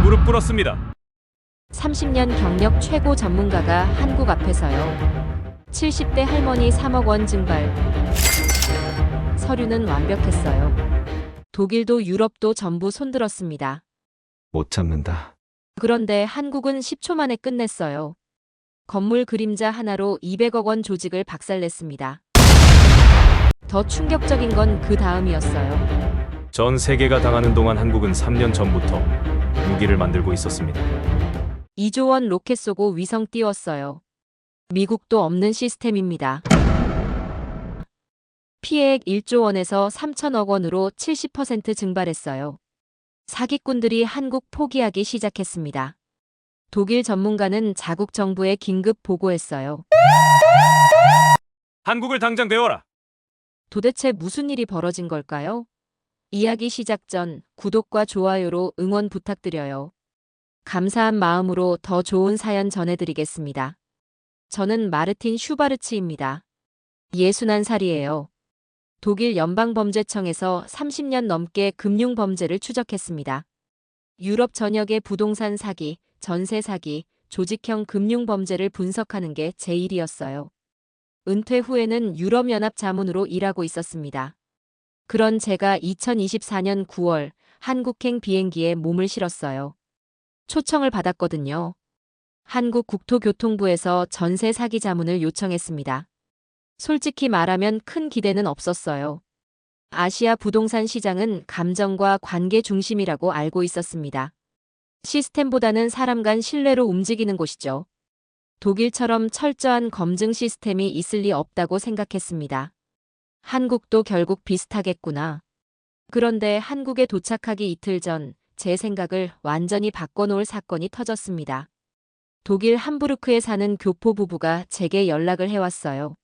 무릎 꿇었습니다. 30년 경력 최고 전문가가 한국 앞에서요. 70대 할머니 3억 원 증발. 서류는 완벽했어요. 독일도 유럽도 전부 손들었습니다. 못 참는다. 그런데 한국은 10초 만에 끝냈어요. 건물 그림자 하나로 200억 원 조직을 박살냈습니다. 더 충격적인 건 그 다음이었어요. 전 세계가 당하는 동안 한국은 3년 전부터 무기를 만들고 있었습니다. 2조 원 로켓 쏘고 위성 띄웠어요. 미국도 없는 시스템입니다. 피해액 1조 원에서 3천억 원으로 70% 증발했어요. 사기꾼들이 한국 포기하기 시작했습니다. 독일 전문가는 자국 정부에 긴급 보고했어요. 한국을 당장 배워라. 도대체 무슨 일이 벌어진 걸까요? 이야기 시작 전 구독과 좋아요로 응원 부탁드려요. 감사한 마음으로 더 좋은 사연 전해드리겠습니다. 저는 마르틴 슈바르츠입니다. 61살이에요. 독일 연방범죄청에서 30년 넘게 금융범죄를 추적했습니다. 유럽 전역의 부동산 사기, 전세 사기, 조직형 금융범죄를 분석하는 게 제 일이었어요. 은퇴 후에는 유럽연합 자문으로 일하고 있었습니다. 그런 제가 2024년 9월 한국행 비행기에 몸을 실었어요. 초청을 받았거든요. 한국 국토교통부에서 전세 사기 자문을 요청했습니다. 솔직히 말하면 큰 기대는 없었어요. 아시아 부동산 시장은 감정과 관계 중심이라고 알고 있었습니다. 시스템보다는 사람 간 신뢰로 움직이는 곳이죠. 독일처럼 철저한 검증 시스템이 있을 리 없다고 생각했습니다. 한국도 결국 비슷하겠구나. 그런데 한국에 도착하기 이틀 전 제 생각을 완전히 바꿔놓을 사건이 터졌습니다. 독일 함부르크에 사는 교포 부부가 제게 연락을 해왔어요.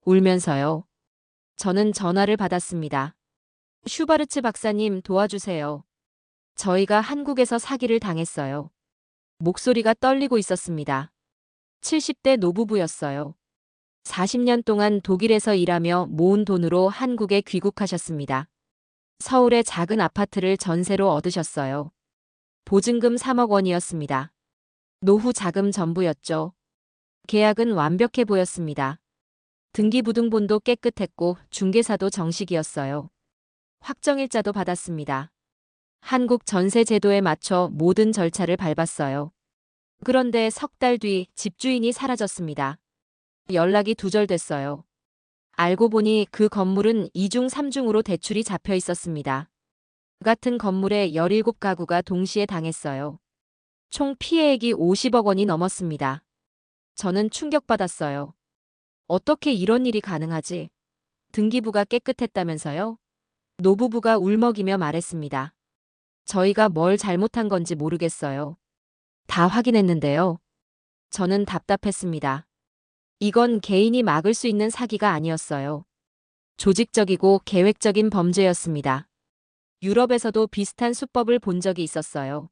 울면서요. 저는 전화를 받았습니다. 슈바르츠 박사님 도와주세요. 저희가 한국에서 사기를 당했어요. 목소리가 떨리고 있었습니다. 70대 노부부였어요. 40년 동안 독일에서 일하며 모은 돈으로 한국에 귀국하셨습니다. 서울의 작은 아파트를 전세로 얻으셨어요. 보증금 3억 원이었습니다. 노후 자금 전부였죠. 계약은 완벽해 보였습니다. 등기부등본도 깨끗했고 중개사도 정식이었어요. 확정일자도 받았습니다. 한국 전세 제도에 맞춰 모든 절차를 밟았어요. 그런데 석 달 뒤 집주인이 사라졌습니다. 연락이 두절됐어요. 알고 보니 그 건물은 2중 3중으로 대출이 잡혀 있었습니다. 같은 건물에 17가구가 동시에 당했어요. 총 피해액이 50억 원이 넘었습니다. 저는 충격받았어요. 어떻게 이런 일이 가능하지? 등기부가 깨끗했다면서요? 노부부가 울먹이며 말했습니다. 저희가 뭘 잘못한 건지 모르겠어요. 다 확인했는데요. 저는 답답했습니다. 이건 개인이 막을 수 있는 사기가 아니었어요. 조직적이고 계획적인 범죄였습니다. 유럽에서도 비슷한 수법을 본 적이 있었어요.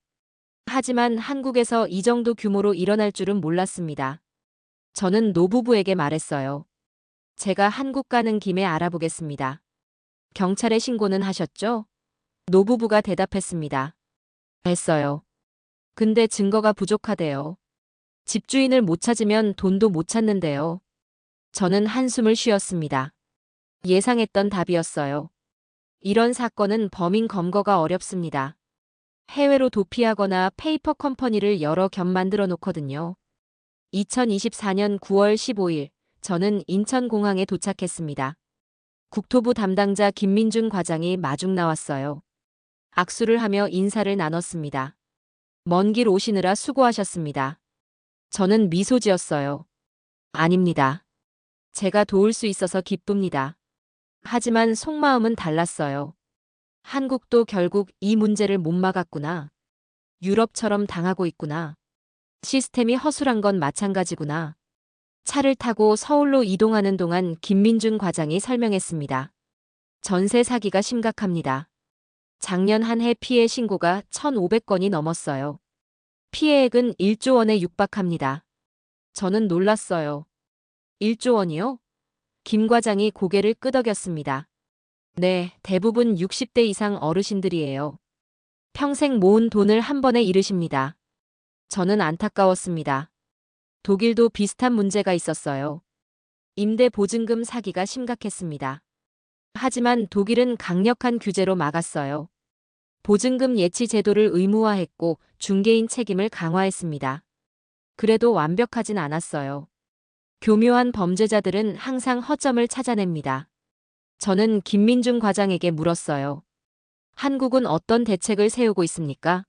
하지만 한국에서 이 정도 규모로 일어날 줄은 몰랐습니다. 저는 노부부에게 말했어요. 제가 한국 가는 김에 알아보겠습니다. 경찰에 신고는 하셨죠? 노부부가 대답했습니다. 했어요. 근데 증거가 부족하대요. 집주인을 못 찾으면 돈도 못 찾는데요. 저는 한숨을 쉬었습니다. 예상했던 답이었어요. 이런 사건은 범인 검거가 어렵습니다. 해외로 도피하거나 페이퍼 컴퍼니를 여러 겹 만들어 놓거든요. 2024년 9월 15일, 저는 인천공항에 도착했습니다. 국토부 담당자 김민준 과장이 마중 나왔어요. 악수를 하며 인사를 나눴습니다. 먼 길 오시느라 수고하셨습니다. 저는 미소 지었어요. 아닙니다. 제가 도울 수 있어서 기쁩니다. 하지만 속마음은 달랐어요. 한국도 결국 이 문제를 못 막았구나. 유럽처럼 당하고 있구나. 시스템이 허술한 건 마찬가지구나. 차를 타고 서울로 이동하는 동안 김민준 과장이 설명했습니다. 전세 사기가 심각합니다. 작년 한 해 피해 신고가 1,500건이 넘었어요. 피해액은 1조 원에 육박합니다. 저는 놀랐어요. 1조 원이요? 김 과장이 고개를 끄덕였습니다. 네, 대부분 60대 이상 어르신들이에요. 평생 모은 돈을 한 번에 잃으십니다. 저는 안타까웠습니다. 독일도 비슷한 문제가 있었어요. 임대 보증금 사기가 심각했습니다. 하지만 독일은 강력한 규제로 막았어요. 보증금 예치 제도를 의무화했고 중개인 책임을 강화했습니다. 그래도 완벽하진 않았어요. 교묘한 범죄자들은 항상 허점을 찾아냅니다. 저는 김민중 과장에게 물었어요. 한국은 어떤 대책을 세우고 있습니까?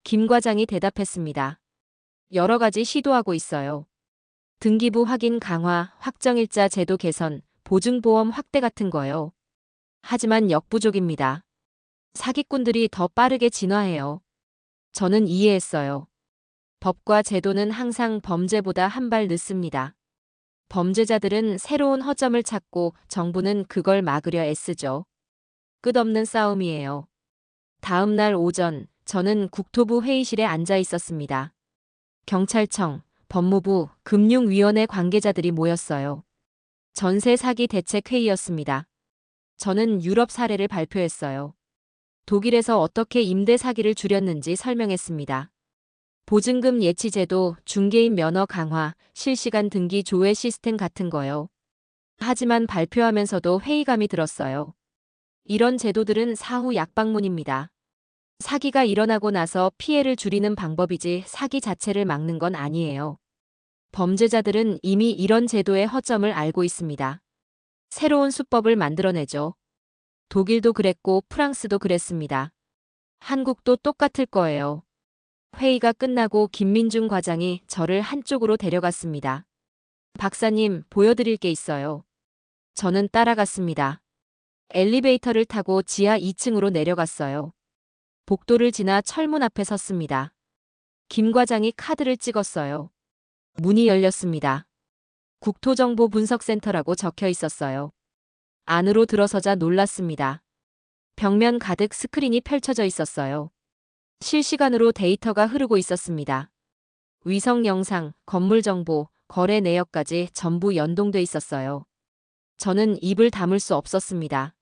김 과장이 대답했습니다. 여러 가지 시도하고 있어요. 등기부 확인 강화, 확정일자 제도 개선, 보증보험 확대 같은 거요. 하지만 역부족입니다. 사기꾼들이 더 빠르게 진화해요. 저는 이해했어요. 법과 제도는 항상 범죄보다 한 발 늦습니다. 범죄자들은 새로운 허점을 찾고 정부는 그걸 막으려 애쓰죠. 끝없는 싸움이에요. 다음 날 오전, 저는 국토부 회의실에 앉아 있었습니다. 경찰청, 법무부, 금융위원회 관계자들이 모였어요. 전세 사기 대책 회의였습니다. 저는 유럽 사례를 발표했어요. 독일에서 어떻게 임대 사기를 줄였는지 설명했습니다. 보증금 예치 제도, 중개인 면허 강화, 실시간 등기 조회 시스템 같은 거요. 하지만 발표하면서도 회의감이 들었어요. 이런 제도들은 사후 약방문입니다. 사기가 일어나고 나서 피해를 줄이는 방법이지 사기 자체를 막는 건 아니에요. 범죄자들은 이미 이런 제도의 허점을 알고 있습니다. 새로운 수법을 만들어내죠. 독일도 그랬고 프랑스도 그랬습니다. 한국도 똑같을 거예요. 회의가 끝나고 김민중 과장이 저를 한쪽으로 데려갔습니다. 박사님, 보여드릴 게 있어요. 저는 따라갔습니다. 엘리베이터를 타고 지하 2층으로 내려갔어요. 복도를 지나 철문 앞에 섰습니다. 김 과장이 카드를 찍었어요. 문이 열렸습니다. 국토정보분석센터라고 적혀 있었어요. 안으로 들어서자 놀랐습니다. 벽면 가득 스크린이 펼쳐져 있었어요. 실시간으로 데이터가 흐르고 있었습니다. 위성 영상, 건물 정보, 거래 내역까지 전부 연동돼 있었어요. 저는 입을 다물 수 없었습니다.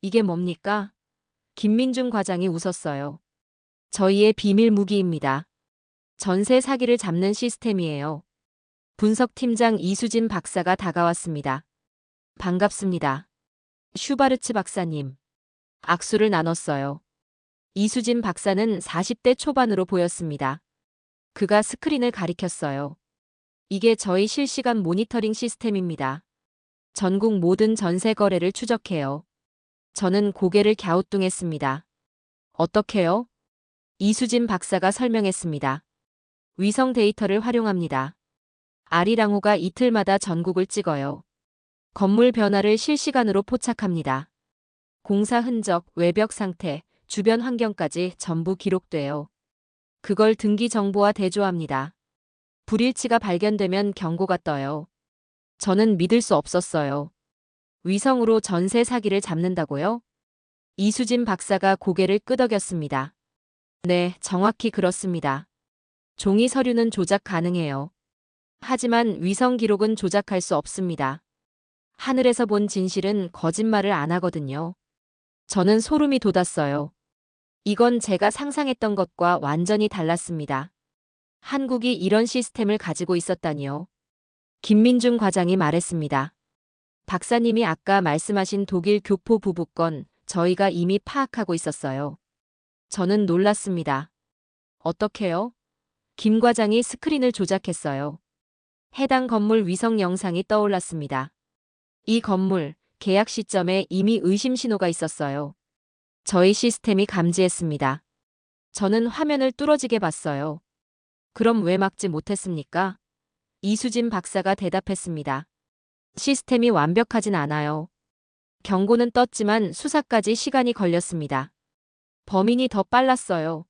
이게 뭡니까? 김민중 과장이 웃었어요. 저희의 비밀 무기입니다. 전세 사기를 잡는 시스템이에요. 분석팀장 이수진 박사가 다가왔습니다. 반갑습니다. 슈바르츠 박사님. 악수를 나눴어요. 이수진 박사는 40대 초반으로 보였습니다. 그가 스크린을 가리켰어요. 이게 저희 실시간 모니터링 시스템입니다. 전국 모든 전세 거래를 추적해요. 저는 고개를 갸우뚱했습니다. 어떻게요? 이수진 박사가 설명했습니다. 위성 데이터를 활용합니다. 아리랑호가 이틀마다 전국을 찍어요. 건물 변화를 실시간으로 포착합니다. 공사 흔적, 외벽 상태, 주변 환경까지 전부 기록돼요. 그걸 등기 정보와 대조합니다. 불일치가 발견되면 경고가 떠요. 저는 믿을 수 없었어요. 위성으로 전세 사기를 잡는다고요? 이수진 박사가 고개를 끄덕였습니다. 네, 정확히 그렇습니다. 종이 서류는 조작 가능해요. 하지만 위성 기록은 조작할 수 없습니다. 하늘에서 본 진실은 거짓말을 안 하거든요. 저는 소름이 돋았어요. 이건 제가 상상했던 것과 완전히 달랐습니다. 한국이 이런 시스템을 가지고 있었다니요. 김민중 과장이 말했습니다. 박사님이 아까 말씀하신 독일 교포 부부 건 저희가 이미 파악하고 있었어요. 저는 놀랐습니다. 어떻게요? 김 과장이 스크린을 조작했어요. 해당 건물 위성 영상이 떠올랐습니다. 이 건물, 계약 시점에 이미 의심 신호가 있었어요. 저희 시스템이 감지했습니다. 저는 화면을 뚫어지게 봤어요. 그럼 왜 막지 못했습니까? 이수진 박사가 대답했습니다. 시스템이 완벽하진 않아요. 경고는 떴지만 수사까지 시간이 걸렸습니다. 범인이 더 빨랐어요.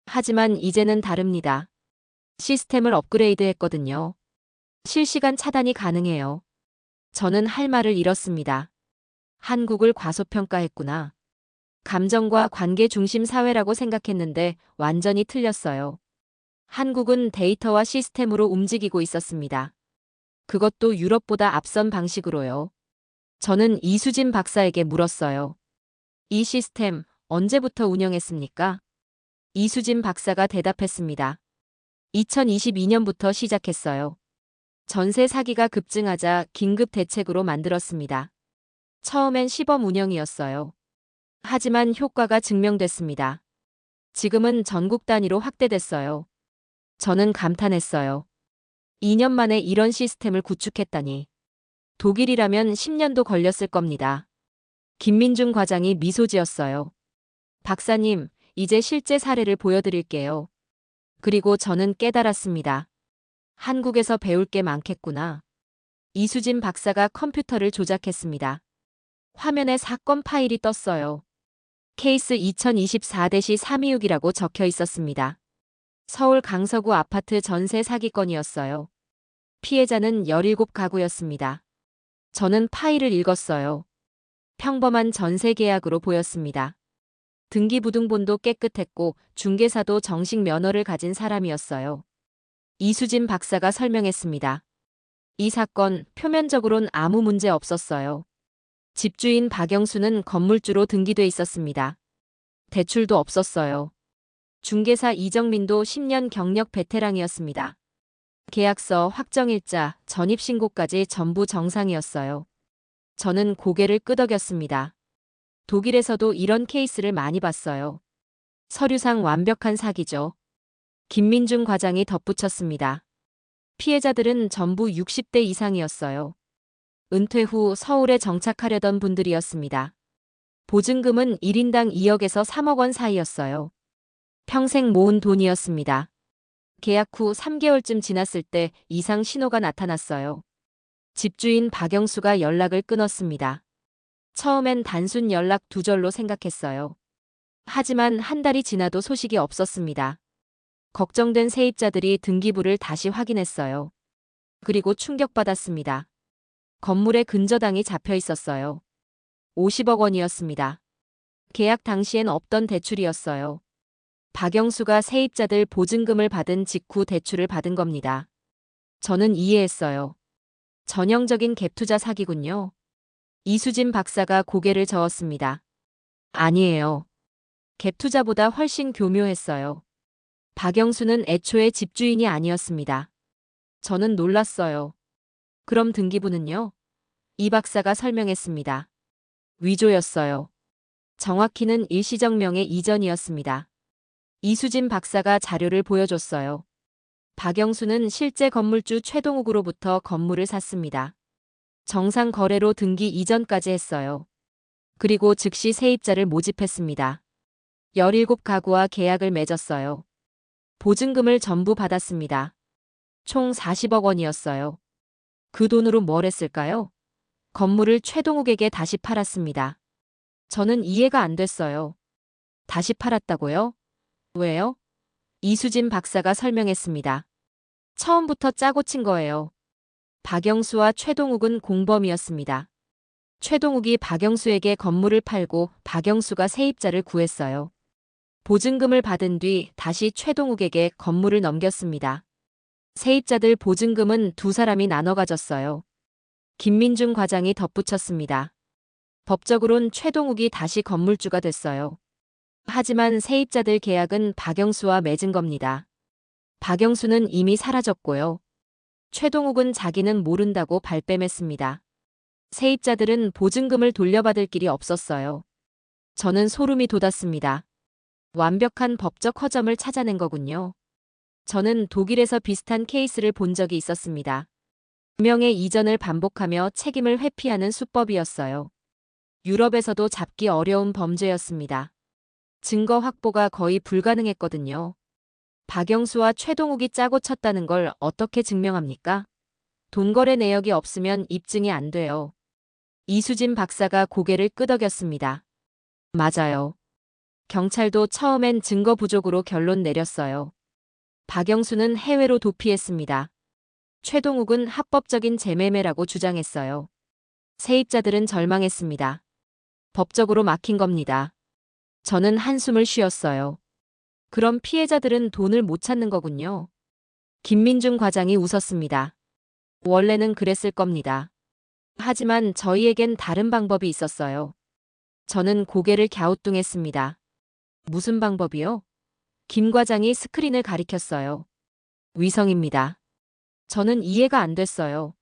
하지만 이제는 다릅니다. 시스템을 업그레이드 했거든요. 실시간 차단이 가능해요. 저는 할 말을 잃었습니다. 한국을 과소평가했구나. 감정과 관계 중심 사회라고 생각했는데 완전히 틀렸어요. 한국은 데이터와 시스템으로 움직이고 있었습니다. 그것도 유럽보다 앞선 방식으로요. 저는 이수진 박사에게 물었어요. 이 시스템 언제부터 운영했습니까? 이수진 박사가 대답했습니다. 2022년부터 시작했어요. 전세 사기가 급증하자 긴급 대책으로 만들었습니다. 처음엔 시범 운영이었어요. 하지만 효과가 증명됐습니다. 지금은 전국 단위로 확대됐어요. 저는 감탄했어요. 2년 만에 이런 시스템을 구축했다니. 독일이라면 10년도 걸렸을 겁니다. 김민중 과장이 미소 지었어요. 박사님, 이제 실제 사례를 보여드릴게요. 그리고 저는 깨달았습니다. 한국에서 배울 게 많겠구나. 이수진 박사가 컴퓨터를 조작했습니다. 화면에 사건 파일이 떴어요. 케이스 2024-326이라고 적혀 있었습니다. 서울 강서구 아파트 전세 사기건이었어요. 피해자는 17가구였습니다. 저는 파일을 읽었어요. 평범한 전세 계약으로 보였습니다. 등기부등본도 깨끗했고 중개사도 정식 면허를 가진 사람이었어요. 이수진 박사가 설명했습니다. 이 사건 표면적으론 아무 문제 없었어요. 집주인 박영수는 건물주로 등기돼 있었습니다. 대출도 없었어요. 중개사 이정민도 10년 경력 베테랑이었습니다. 계약서, 확정일자, 전입신고까지 전부 정상이었어요. 저는 고개를 끄덕였습니다. 독일에서도 이런 케이스를 많이 봤어요. 서류상 완벽한 사기죠. 김민중 과장이 덧붙였습니다. 피해자들은 전부 60대 이상이었어요. 은퇴 후 서울에 정착하려던 분들이었습니다. 보증금은 1인당 2억에서 3억 원 사이였어요. 평생 모은 돈이었습니다. 계약 후 3개월쯤 지났을 때 이상 신호가 나타났어요. 집주인 박영수가 연락을 끊었습니다. 처음엔 단순 연락 두절로 생각했어요. 하지만 한 달이 지나도 소식이 없었습니다. 걱정된 세입자들이 등기부를 다시 확인했어요. 그리고 충격받았습니다. 건물에 근저당이 잡혀 있었어요. 50억 원이었습니다. 계약 당시엔 없던 대출이었어요. 박영수가 세입자들 보증금을 받은 직후 대출을 받은 겁니다. 저는 이해했어요. 전형적인 갭투자 사기군요. 이수진 박사가 고개를 저었습니다. 아니에요. 갭투자보다 훨씬 교묘했어요. 박영수는 애초에 집주인이 아니었습니다. 저는 놀랐어요. 그럼 등기부는요? 이 박사가 설명했습니다. 위조였어요. 정확히는 일시정명의 이전이었습니다. 이수진 박사가 자료를 보여줬어요. 박영수는 실제 건물주 최동욱으로부터 건물을 샀습니다. 정상 거래로 등기 이전까지 했어요. 그리고 즉시 세입자를 모집했습니다. 17가구와 계약을 맺었어요. 보증금을 전부 받았습니다. 총 40억 원이었어요. 그 돈으로 뭘 했을까요? 건물을 최동욱에게 다시 팔았습니다. 저는 이해가 안 됐어요. 다시 팔았다고요? 왜요? 이수진 박사가 설명했습니다. 처음부터 짜고 친 거예요. 박영수와 최동욱은 공범이었습니다. 최동욱이 박영수에게 건물을 팔고 박영수가 세입자를 구했어요. 보증금을 받은 뒤 다시 최동욱에게 건물을 넘겼습니다. 세입자들 보증금은 두 사람이 나눠 가졌어요. 김민중 과장이 덧붙였습니다. 법적으론 최동욱이 다시 건물주가 됐어요. 하지만 세입자들 계약은 박영수와 맺은 겁니다. 박영수는 이미 사라졌고요. 최동욱은 자기는 모른다고 발뺌했습니다. 세입자들은 보증금을 돌려받을 길이 없었어요. 저는 소름이 돋았습니다. 완벽한 법적 허점을 찾아낸 거군요. 저는 독일에서 비슷한 케이스를 본 적이 있었습니다. 분명의 이전을 반복하며 책임을 회피하는 수법이었어요. 유럽에서도 잡기 어려운 범죄였습니다. 증거 확보가 거의 불가능했거든요. 박영수와 최동욱이 짜고 쳤다는 걸 어떻게 증명합니까? 돈거래 내역이 없으면 입증이 안 돼요. 이수진 박사가 고개를 끄덕였습니다. 맞아요. 경찰도 처음엔 증거 부족으로 결론 내렸어요. 박영수는 해외로 도피했습니다. 최동욱은 합법적인 재매매라고 주장했어요. 세입자들은 절망했습니다. 법적으로 막힌 겁니다. 저는 한숨을 쉬었어요. 그럼 피해자들은 돈을 못 찾는 거군요. 김민중 과장이 웃었습니다. 원래는 그랬을 겁니다. 하지만 저희에겐 다른 방법이 있었어요. 저는 고개를 갸우뚱했습니다. 무슨 방법이요? 김 과장이 스크린을 가리켰어요. 위성입니다. 저는 이해가 안 됐어요.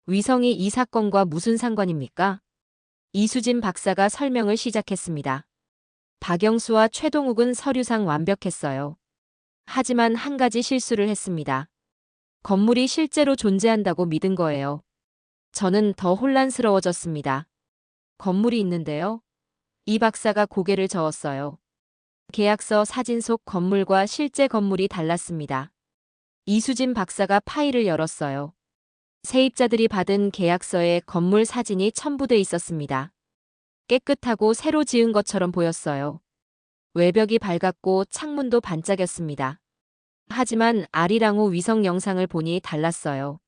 위성이 이 사건과 무슨 상관입니까? 이수진 박사가 설명을 시작했습니다. 박영수와 최동욱은 서류상 완벽했어요. 하지만 한 가지 실수를 했습니다. 건물이 실제로 존재한다고 믿은 거예요. 저는 더 혼란스러워졌습니다. 건물이 있는데요. 이 박사가 고개를 저었어요. 계약서 사진 속 건물과 실제 건물이 달랐습니다. 이수진 박사가 파일을 열었어요. 세입자들이 받은 계약서에 건물 사진이 첨부돼 있었습니다. 깨끗하고 새로 지은 것처럼 보였어요. 외벽이 밝았고 창문도 반짝였습니다. 하지만 아리랑호 위성 영상을 보니 달랐어요.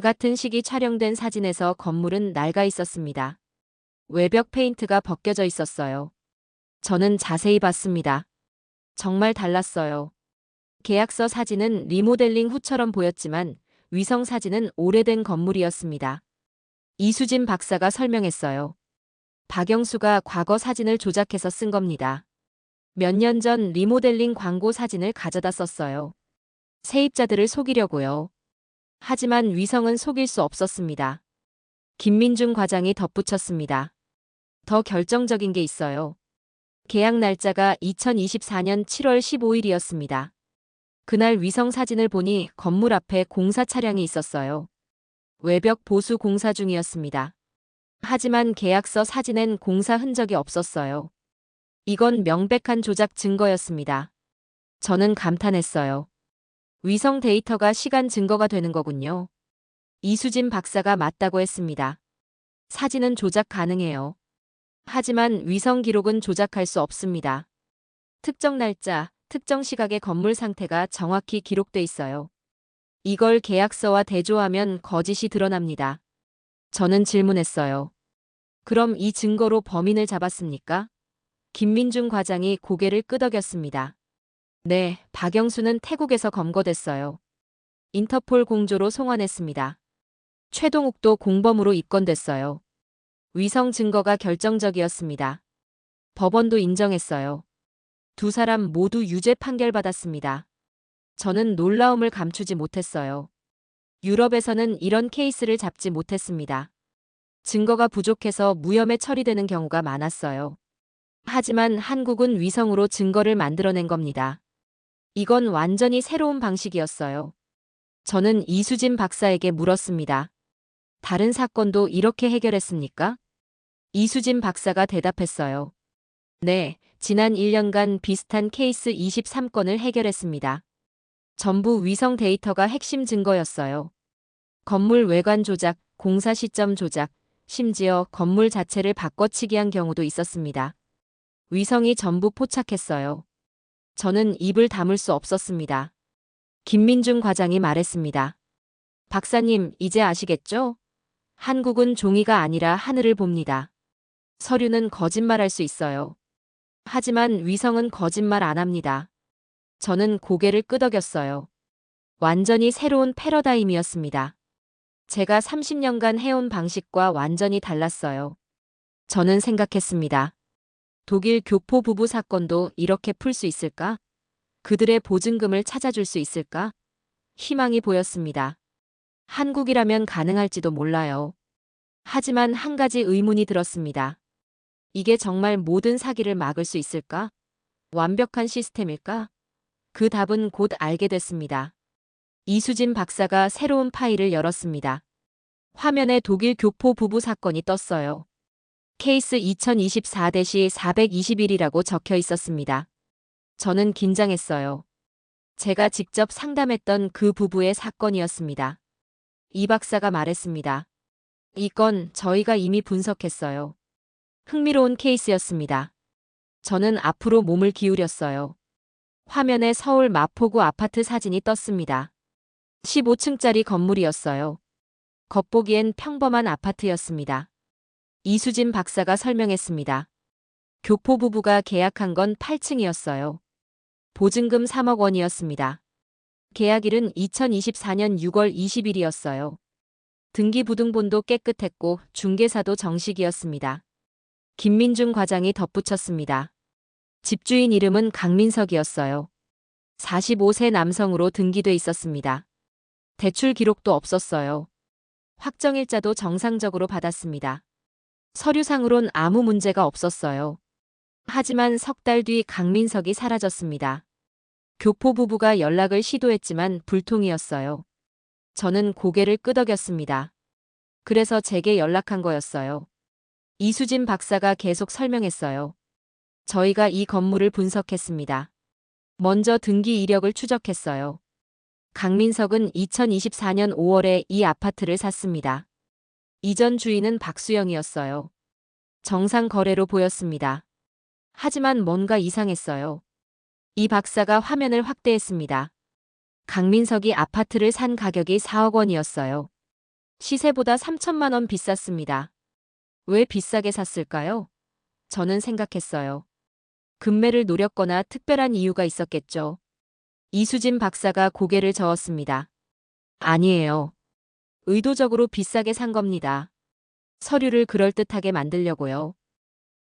같은 시기 촬영된 사진에서 건물은 낡아 있었습니다. 외벽 페인트가 벗겨져 있었어요. 저는 자세히 봤습니다. 정말 달랐어요. 계약서 사진은 리모델링 후처럼 보였지만 위성 사진은 오래된 건물이었습니다. 이수진 박사가 설명했어요. 박영수가 과거 사진을 조작해서 쓴 겁니다. 몇 년 전 리모델링 광고 사진을 가져다 썼어요. 세입자들을 속이려고요. 하지만 위성은 속일 수 없었습니다. 김민중 과장이 덧붙였습니다. 더 결정적인 게 있어요. 계약 날짜가 2024년 7월 15일이었습니다. 그날 위성 사진을 보니 건물 앞에 공사 차량이 있었어요. 외벽 보수 공사 중이었습니다. 하지만 계약서 사진엔 공사 흔적이 없었어요. 이건 명백한 조작 증거였습니다. 저는 감탄했어요. 위성 데이터가 시간 증거가 되는 거군요. 이수진 박사가 맞다고 했습니다. 사진은 조작 가능해요. 하지만 위성 기록은 조작할 수 없습니다. 특정 날짜, 특정 시각의 건물 상태가 정확히 기록돼 있어요. 이걸 계약서와 대조하면 거짓이 드러납니다. 저는 질문했어요. 그럼 이 증거로 범인을 잡았습니까? 김민중 과장이 고개를 끄덕였습니다. 네, 박영수는 태국에서 검거됐어요. 인터폴 공조로 송환했습니다. 최동욱도 공범으로 입건됐어요. 위성 증거가 결정적이었습니다. 법원도 인정했어요. 두 사람 모두 유죄 판결받았습니다. 저는 놀라움을 감추지 못했어요. 유럽에서는 이런 케이스를 잡지 못했습니다. 증거가 부족해서 무혐의 처리되는 경우가 많았어요. 하지만 한국은 위성으로 증거를 만들어낸 겁니다. 이건 완전히 새로운 방식이었어요. 저는 이수진 박사에게 물었습니다. 다른 사건도 이렇게 해결했습니까? 이수진 박사가 대답했어요. 네, 지난 1년간 비슷한 케이스 23건을 해결했습니다. 전부 위성 데이터가 핵심 증거였어요. 건물 외관 조작, 공사 시점 조작, 심지어 건물 자체를 바꿔치기 한 경우도 있었습니다. 위성이 전부 포착했어요. 저는 입을 다물 수 없었습니다. 김민중 과장이 말했습니다. 박사님, 이제 아시겠죠? 한국은 종이가 아니라 하늘을 봅니다. 서류는 거짓말할 수 있어요. 하지만 위성은 거짓말 안 합니다. 저는 고개를 끄덕였어요. 완전히 새로운 패러다임이었습니다. 제가 30년간 해온 방식과 완전히 달랐어요. 저는 생각했습니다. 독일 교포 부부 사건도 이렇게 풀 수 있을까? 그들의 보증금을 찾아줄 수 있을까? 희망이 보였습니다. 한국이라면 가능할지도 몰라요. 하지만 한 가지 의문이 들었습니다. 이게 정말 모든 사기를 막을 수 있을까? 완벽한 시스템일까? 그 답은 곧 알게 됐습니다. 이수진 박사가 새로운 파일을 열었습니다. 화면에 독일 교포 부부 사건이 떴어요. 케이스 2024-421이라고 적혀 있었습니다. 저는 긴장했어요. 제가 직접 상담했던 그 부부의 사건이었습니다. 이 박사가 말했습니다. 이 건 저희가 이미 분석했어요. 흥미로운 케이스였습니다. 저는 앞으로 몸을 기울였어요. 화면에 서울 마포구 아파트 사진이 떴습니다. 15층짜리 건물이었어요. 겉보기엔 평범한 아파트였습니다. 이수진 박사가 설명했습니다. 교포 부부가 계약한 건 8층이었어요. 보증금 3억 원이었습니다. 계약일은 2024년 6월 20일이었어요. 등기부등본도 깨끗했고 중개사도 정식이었습니다. 김민중 과장이 덧붙였습니다. 집주인 이름은 강민석이었어요. 45세 남성으로 등기돼 있었습니다. 대출 기록도 없었어요. 확정일자도 정상적으로 받았습니다. 서류상으론 아무 문제가 없었어요. 하지만 석 달 뒤 강민석이 사라졌습니다. 교포 부부가 연락을 시도했지만 불통이었어요. 저는 고개를 끄덕였습니다. 그래서 제게 연락한 거였어요. 이수진 박사가 계속 설명했어요. 저희가 이 건물을 분석했습니다. 먼저 등기 이력을 추적했어요. 강민석은 2024년 5월에 이 아파트를 샀습니다. 이전 주인은 박수영이었어요. 정상 거래로 보였습니다. 하지만 뭔가 이상했어요. 이 박사가 화면을 확대했습니다. 강민석이 아파트를 산 가격이 4억 원이었어요. 시세보다 3천만 원 비쌌습니다. 왜 비싸게 샀을까요? 저는 생각했어요. 금매를 노렸거나 특별한 이유가 있었겠죠. 이수진 박사가 고개를 저었습니다. 아니에요. 의도적으로 비싸게 산 겁니다. 서류를 그럴듯하게 만들려고요.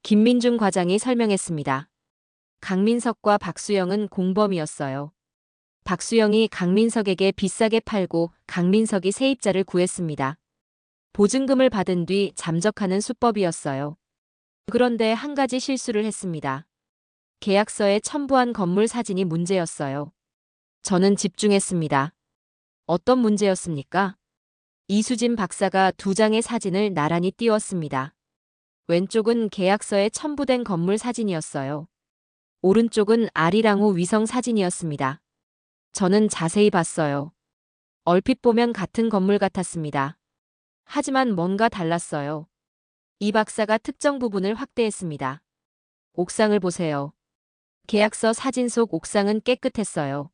김민중 과장이 설명했습니다. 강민석과 박수영은 공범이었어요. 박수영이 강민석에게 비싸게 팔고 강민석이 세입자를 구했습니다. 보증금을 받은 뒤 잠적하는 수법이었어요. 그런데 한 가지 실수를 했습니다. 계약서에 첨부한 건물 사진이 문제였어요. 저는 집중했습니다. 어떤 문제였습니까? 이수진 박사가 두 장의 사진을 나란히 띄웠습니다. 왼쪽은 계약서에 첨부된 건물 사진이었어요. 오른쪽은 아리랑후 위성 사진이었습니다. 저는 자세히 봤어요. 얼핏 보면 같은 건물 같았습니다. 하지만 뭔가 달랐어요. 이 박사가 특정 부분을 확대했습니다. 옥상을 보세요. 계약서 사진 속 옥상은 깨끗했어요.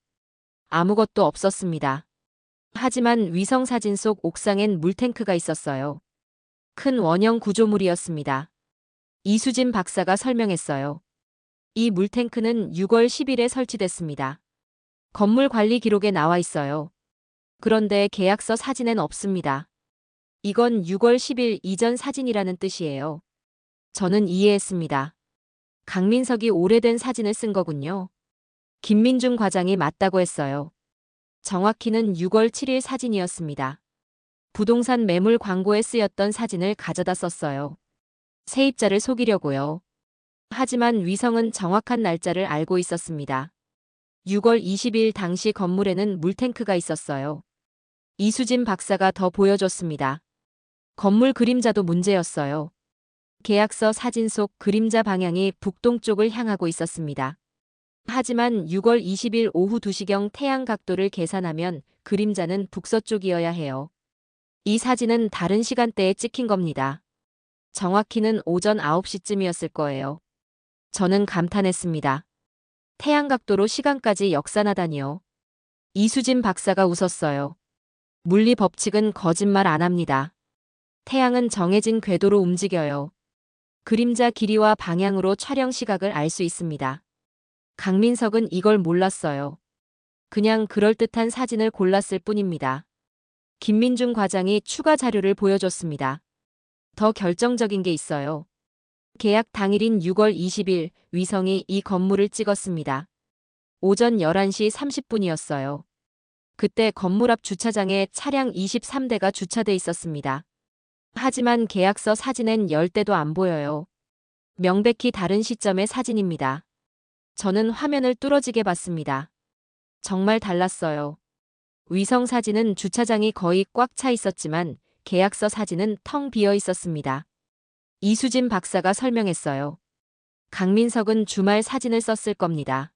아무것도 없었습니다. 하지만 위성 사진 속 옥상엔 물탱크가 있었어요. 큰 원형 구조물이었습니다. 이수진 박사가 설명했어요. 이 물탱크는 6월 10일에 설치됐습니다. 건물 관리 기록에 나와 있어요. 그런데 계약서 사진엔 없습니다. 이건 6월 10일 이전 사진이라는 뜻이에요. 저는 이해했습니다. 강민석이 오래된 사진을 쓴 거군요. 김민중 과장이 맞다고 했어요. 정확히는 6월 7일 사진이었습니다. 부동산 매물 광고에 쓰였던 사진을 가져다 썼어요. 세입자를 속이려고요. 하지만 위성은 정확한 날짜를 알고 있었습니다. 6월 20일 당시 건물에는 물탱크가 있었어요. 이수진 박사가 더 보여줬습니다. 건물 그림자도 문제였어요. 계약서 사진 속 그림자 방향이 북동쪽을 향하고 있었습니다. 하지만 6월 20일 오후 2시경 태양 각도를 계산하면 그림자는 북서쪽이어야 해요. 이 사진은 다른 시간대에 찍힌 겁니다. 정확히는 오전 9시쯤이었을 거예요. 저는 감탄했습니다. 태양 각도로 시간까지 역산하다니요. 이수진 박사가 웃었어요. 물리 법칙은 거짓말 안 합니다. 태양은 정해진 궤도로 움직여요. 그림자 길이와 방향으로 촬영 시각을 알 수 있습니다. 강민석은 이걸 몰랐어요. 그냥 그럴듯한 사진을 골랐을 뿐입니다. 김민중 과장이 추가 자료를 보여줬습니다. 더 결정적인 게 있어요. 계약 당일인 6월 20일 위성이 이 건물을 찍었습니다. 오전 11시 30분이었어요. 그때 건물 앞 주차장에 차량 23대가 주차돼 있었습니다. 하지만 계약서 사진엔 10대도 안 보여요. 명백히 다른 시점의 사진입니다. 저는 화면을 뚫어지게 봤습니다. 정말 달랐어요. 위성 사진은 주차장이 거의 꽉 차 있었지만 계약서 사진은 텅 비어 있었습니다. 이수진 박사가 설명했어요. 강민석은 주말 사진을 썼을 겁니다.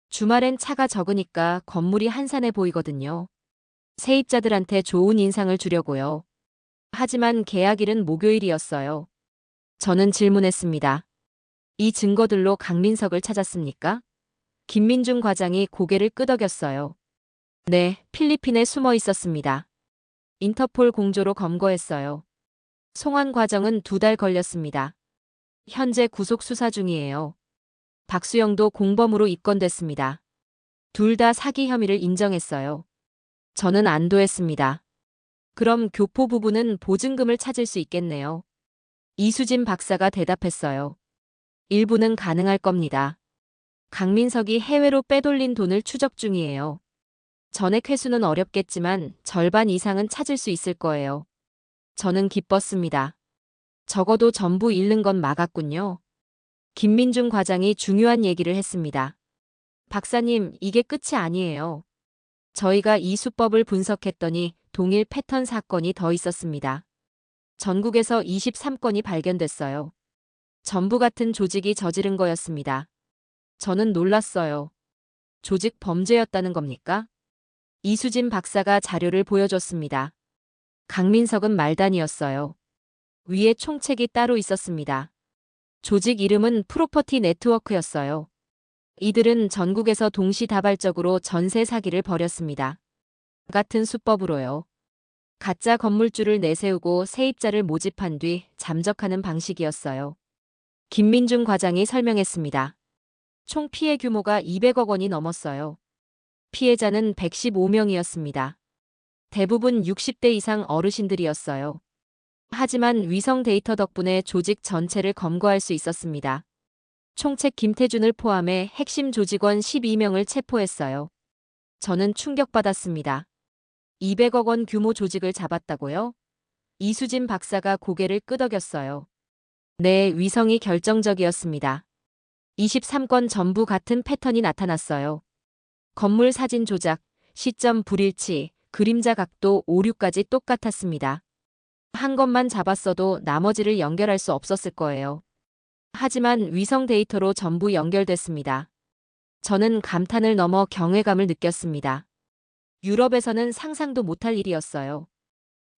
주말엔 차가 적으니까 건물이 한산해 보이거든요. 세입자들한테 좋은 인상을 주려고요. 하지만 계약일은 목요일이었어요. 저는 질문했습니다. 이 증거들로 강민석을 찾았습니까? 김민중 과장이 고개를 끄덕였어요. 네, 필리핀에 숨어 있었습니다. 인터폴 공조로 검거했어요. 송환 과정은 2달 걸렸습니다. 현재 구속 수사 중이에요. 박수영도 공범으로 입건됐습니다. 둘 다 사기 혐의를 인정했어요. 저는 안도했습니다. 그럼 교포 부부는 보증금을 찾을 수 있겠네요. 이수진 박사가 대답했어요. 일부는 가능할 겁니다. 강민석이 해외로 빼돌린 돈을 추적 중이에요. 전액 회수는 어렵겠지만 절반 이상은 찾을 수 있을 거예요. 저는 기뻤습니다. 적어도 전부 잃는 건 막았군요. 김민중 과장이 중요한 얘기를 했습니다. 박사님, 이게 끝이 아니에요. 저희가 이 수법을 분석했더니 동일 패턴 사건이 더 있었습니다. 전국에서 23건이 발견됐어요. 전부 같은 조직이 저지른 거였습니다. 저는 놀랐어요. 조직 범죄였다는 겁니까? 이수진 박사가 자료를 보여줬습니다. 강민석은 말단이었어요. 위에 총책이 따로 있었습니다. 조직 이름은 프로퍼티 네트워크였어요. 이들은 전국에서 동시다발적으로 전세 사기를 벌였습니다. 같은 수법으로요. 가짜 건물주를 내세우고 세입자를 모집한 뒤 잠적하는 방식이었어요. 김민중 과장이 설명했습니다. 총 피해 규모가 200억 원이 넘었어요. 피해자는 115명이었습니다. 대부분 60대 이상 어르신들이었어요. 하지만 위성 데이터 덕분에 조직 전체를 검거할 수 있었습니다. 총책 김태준을 포함해 핵심 조직원 12명을 체포했어요. 저는 충격받았습니다. 200억 원 규모 조직을 잡았다고요? 이수진 박사가 고개를 끄덕였어요. 네, 위성이 결정적이었습니다. 23건 전부 같은 패턴이 나타났어요. 건물 사진 조작, 시점 불일치, 그림자 각도 오류까지 똑같았습니다. 한 것만 잡았어도 나머지를 연결할 수 없었을 거예요. 하지만 위성 데이터로 전부 연결됐습니다. 저는 감탄을 넘어 경외감을 느꼈습니다. 유럽에서는 상상도 못할 일이었어요.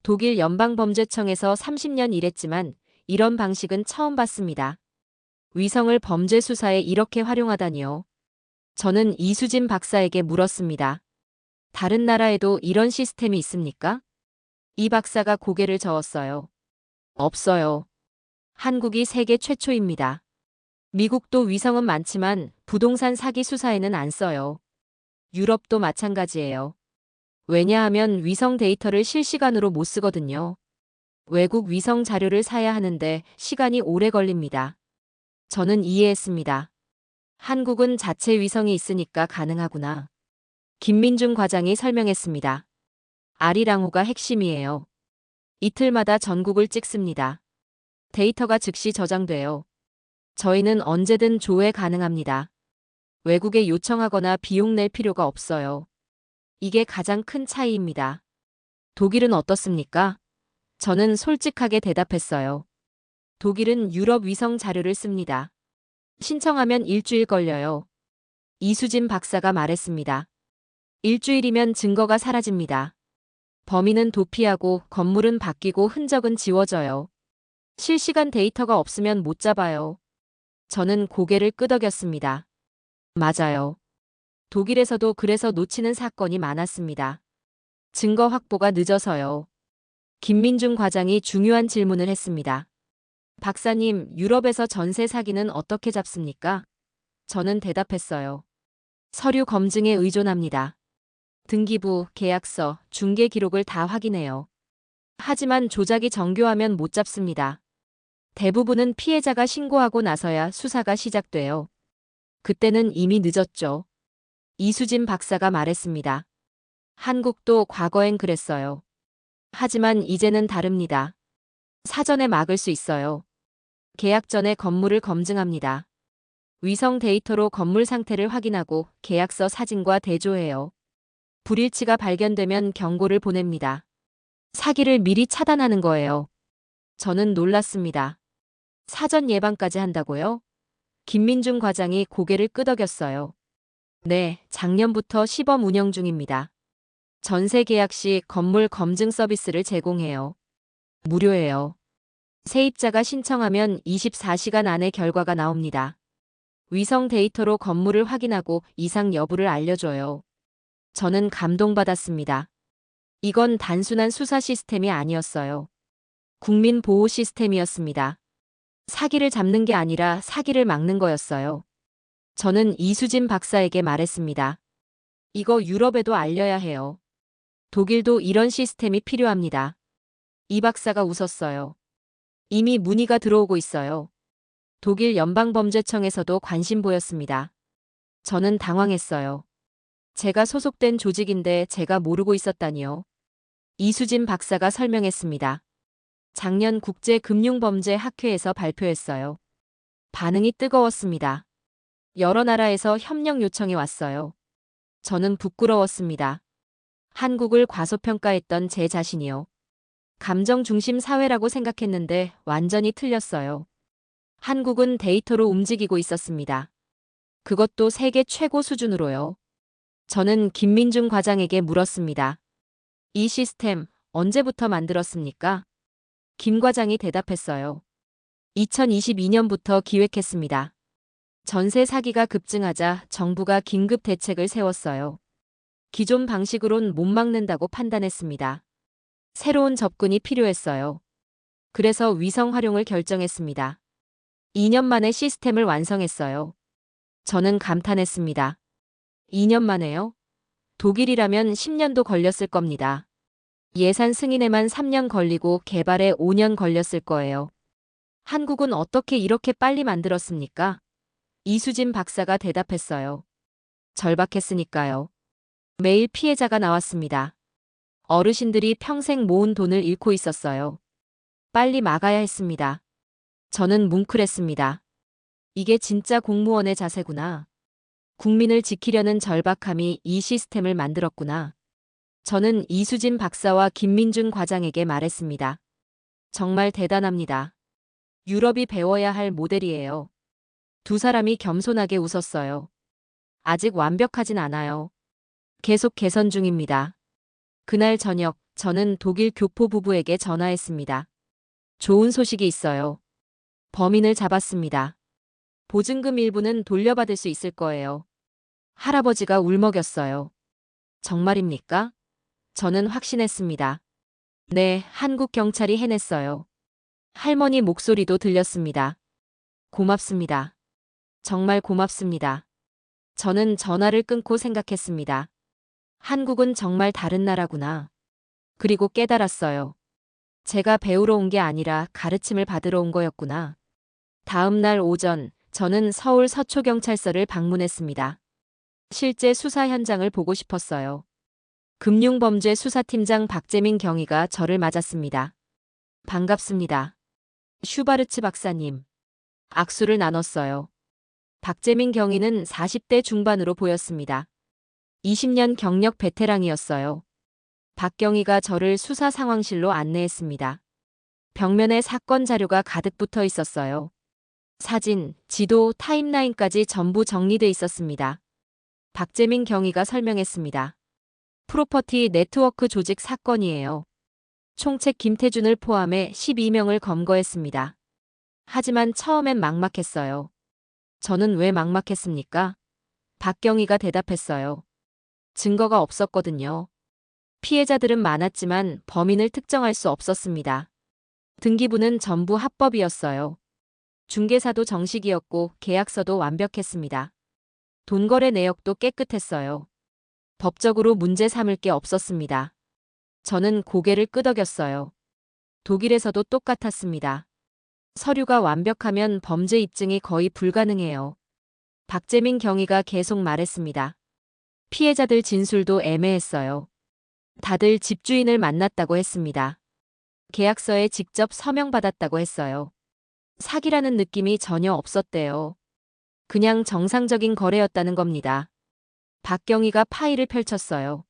독일 연방범죄청에서 30년 일했지만 이런 방식은 처음 봤습니다. 위성을 범죄 수사에 이렇게 활용하다니요. 저는 이수진 박사에게 물었습니다. 다른 나라에도 이런 시스템이 있습니까? 이 박사가 고개를 저었어요. 없어요. 한국이 세계 최초입니다. 미국도 위성은 많지만 부동산 사기 수사에는 안 써요. 유럽도 마찬가지예요. 왜냐하면 위성 데이터를 실시간으로 못 쓰거든요. 외국 위성 자료를 사야 하는데 시간이 오래 걸립니다. 저는 이해했습니다. 한국은 자체 위성이 있으니까 가능하구나. 김민중 과장이 설명했습니다. 아리랑호가 핵심이에요. 이틀마다 전국을 찍습니다. 데이터가 즉시 저장돼요. 저희는 언제든 조회 가능합니다. 외국에 요청하거나 비용 낼 필요가 없어요. 이게 가장 큰 차이입니다. 독일은 어떻습니까? 저는 솔직하게 대답했어요. 독일은 유럽 위성 자료를 씁니다. 신청하면 일주일 걸려요. 이수진 박사가 말했습니다. 일주일이면 증거가 사라집니다. 범인은 도피하고 건물은 바뀌고 흔적은 지워져요. 실시간 데이터가 없으면 못 잡아요. 저는 고개를 끄덕였습니다. 맞아요. 독일에서도 그래서 놓치는 사건이 많았습니다. 증거 확보가 늦어서요. 김민중 과장이 중요한 질문을 했습니다. 박사님, 유럽에서 전세 사기는 어떻게 잡습니까? 저는 대답했어요. 서류 검증에 의존합니다. 등기부, 계약서, 중개 기록을 다 확인해요. 하지만 조작이 정교하면 못 잡습니다. 대부분은 피해자가 신고하고 나서야 수사가 시작돼요. 그때는 이미 늦었죠. 이수진 박사가 말했습니다. 한국도 과거엔 그랬어요. 하지만 이제는 다릅니다. 사전에 막을 수 있어요. 계약 전에 건물을 검증합니다. 위성 데이터로 건물 상태를 확인하고 계약서 사진과 대조해요. 불일치가 발견되면 경고를 보냅니다. 사기를 미리 차단하는 거예요. 저는 놀랐습니다. 사전 예방까지 한다고요? 김민중 과장이 고개를 끄덕였어요. 네, 작년부터 시범 운영 중입니다. 전세 계약 시 건물 검증 서비스를 제공해요. 무료예요. 세입자가 신청하면 24시간 안에 결과가 나옵니다. 위성 데이터로 건물을 확인하고 이상 여부를 알려줘요. 저는 감동받았습니다. 이건 단순한 수사 시스템이 아니었어요. 국민 보호 시스템이었습니다. 사기를 잡는 게 아니라 사기를 막는 거였어요. 저는 이수진 박사에게 말했습니다. 이거 유럽에도 알려야 해요. 독일도 이런 시스템이 필요합니다. 이 박사가 웃었어요. 이미 문의가 들어오고 있어요. 독일 연방범죄청에서도 관심 보였습니다. 저는 당황했어요. 제가 소속된 조직인데 제가 모르고 있었다니요. 이수진 박사가 설명했습니다. 작년 국제금융범죄학회에서 발표했어요. 반응이 뜨거웠습니다. 여러 나라에서 협력 요청이 왔어요. 저는 부끄러웠습니다. 한국을 과소평가했던 제 자신이요. 감정 중심 사회라고 생각했는데 완전히 틀렸어요. 한국은 데이터로 움직이고 있었습니다. 그것도 세계 최고 수준으로요. 저는 김민중 과장에게 물었습니다. 이 시스템 언제부터 만들었습니까? 김 과장이 대답했어요. 2022년부터 기획했습니다. 전세 사기가 급증하자 정부가 긴급 대책을 세웠어요. 기존 방식으론 못 막는다고 판단했습니다. 새로운 접근이 필요했어요. 그래서 위성 활용을 결정했습니다. 2년 만에 시스템을 완성했어요. 저는 감탄했습니다. 2년 만에요? 독일이라면 10년도 걸렸을 겁니다. 예산 승인에만 3년 걸리고 개발에 5년 걸렸을 거예요. 한국은 어떻게 이렇게 빨리 만들었습니까? 이수진 박사가 대답했어요. 절박했으니까요. 매일 피해자가 나왔습니다. 어르신들이 평생 모은 돈을 잃고 있었어요. 빨리 막아야 했습니다. 저는 뭉클했습니다. 이게 진짜 공무원의 자세구나. 국민을 지키려는 절박함이 이 시스템을 만들었구나. 저는 이수진 박사와 김민준 과장에게 말했습니다. 정말 대단합니다. 유럽이 배워야 할 모델이에요. 두 사람이 겸손하게 웃었어요. 아직 완벽하진 않아요. 계속 개선 중입니다. 그날 저녁, 저는 독일 교포 부부에게 전화했습니다. 좋은 소식이 있어요. 범인을 잡았습니다. 보증금 일부는 돌려받을 수 있을 거예요. 할아버지가 울먹였어요. 정말입니까? 저는 확신했습니다. 네, 한국 경찰이 해냈어요. 할머니 목소리도 들렸습니다. 고맙습니다. 정말 고맙습니다. 저는 전화를 끊고 생각했습니다. 한국은 정말 다른 나라구나. 그리고 깨달았어요. 제가 배우러 온 게 아니라 가르침을 받으러 온 거였구나. 다음 날 오전, 저는 서울 서초경찰서를 방문했습니다. 실제 수사 현장을 보고 싶었어요. 금융범죄 수사팀장 박재민 경위가 저를 맞았습니다. 반갑습니다. 슈바르츠 박사님. 악수를 나눴어요. 박재민 경위는 40대 중반으로 보였습니다. 20년 경력 베테랑이었어요. 박 경위가 저를 수사 상황실로 안내했습니다. 벽면에 사건 자료가 가득 붙어 있었어요. 사진, 지도, 타임라인까지 전부 정리돼 있었습니다. 박재민 경위가 설명했습니다. 프로퍼티 네트워크 조직 사건이에요. 총책 김태준을 포함해 12명을 검거했습니다. 하지만 처음엔 막막했어요. 저는 왜 막막했습니까? 박경희가 대답했어요. 증거가 없었거든요. 피해자들은 많았지만 범인을 특정할 수 없었습니다. 등기부는 전부 합법이었어요. 중개사도 정식이었고 계약서도 완벽했습니다. 돈거래 내역도 깨끗했어요. 법적으로 문제 삼을 게 없었습니다. 저는 고개를 끄덕였어요. 독일에서도 똑같았습니다. 서류가 완벽하면 범죄 입증이 거의 불가능해요. 박재민 경위가 계속 말했습니다. 피해자들 진술도 애매했어요. 다들 집주인을 만났다고 했습니다. 계약서에 직접 서명받았다고 했어요. 사기라는 느낌이 전혀 없었대요. 그냥 정상적인 거래였다는 겁니다. 박경희가 파일을 펼쳤어요.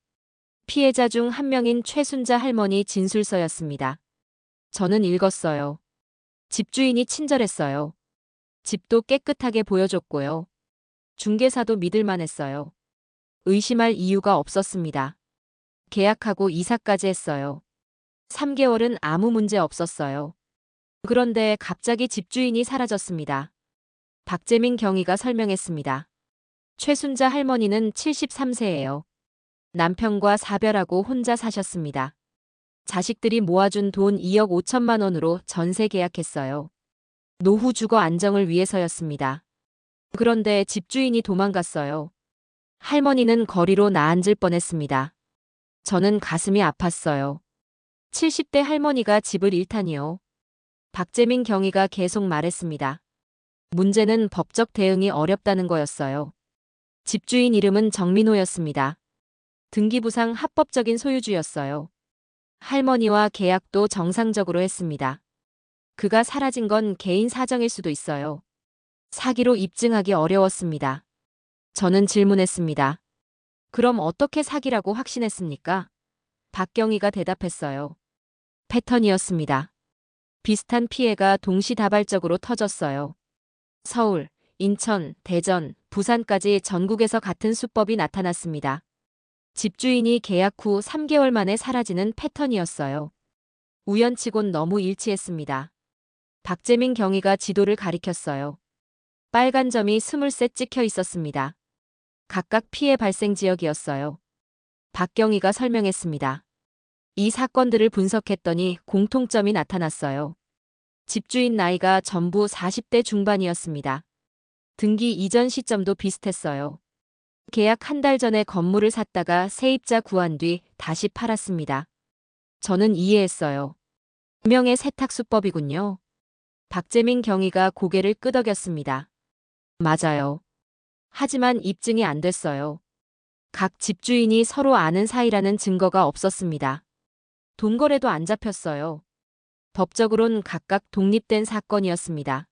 피해자 중 한 명인 최순자 할머니 진술서였습니다. 저는 읽었어요. 집주인이 친절했어요. 집도 깨끗하게 보여줬고요. 중개사도 믿을만했어요. 의심할 이유가 없었습니다. 계약하고 이사까지 했어요. 3개월은 아무 문제 없었어요. 그런데 갑자기 집주인이 사라졌습니다. 박재민 경위가 설명했습니다. 최순자 할머니는 73세예요. 남편과 사별하고 혼자 사셨습니다. 자식들이 모아준 돈 2억 5천만 원으로 전세 계약했어요. 노후 주거 안정을 위해서였습니다. 그런데 집주인이 도망갔어요. 할머니는 거리로 나앉을 뻔했습니다. 저는 가슴이 아팠어요. 70대 할머니가 집을 잃다니요. 박재민 경위가 계속 말했습니다. 문제는 법적 대응이 어렵다는 거였어요. 집주인 이름은 정민호였습니다. 등기부상 합법적인 소유주였어요. 할머니와 계약도 정상적으로 했습니다. 그가 사라진 건 개인 사정일 수도 있어요. 사기로 입증하기 어려웠습니다. 저는 질문했습니다. 그럼 어떻게 사기라고 확신했습니까? 박경희가 대답했어요. 패턴이었습니다. 비슷한 피해가 동시다발적으로 터졌어요. 서울, 인천, 대전, 부산까지 전국에서 같은 수법이 나타났습니다. 집주인이 계약 후 3개월 만에 사라지는 패턴이었어요. 우연치곤 너무 일치했습니다. 박재민 경위가 지도를 가리켰어요. 빨간 점이 23 찍혀 있었습니다. 각각 피해 발생 지역이었어요. 박경희가 설명했습니다. 이 사건들을 분석했더니 공통점이 나타났어요. 집주인 나이가 전부 40대 중반이었습니다. 등기 이전 시점도 비슷했어요. 계약 한 달 전에 건물을 샀다가 세입자 구한 뒤 다시 팔았습니다. 저는 이해했어요. 분명의 세탁수법이군요. 박재민 경위가 고개를 끄덕였습니다. 맞아요. 하지만 입증이 안 됐어요. 각 집주인이 서로 아는 사이라는 증거가 없었습니다. 돈거래도 안 잡혔어요. 법적으론 각각 독립된 사건이었습니다.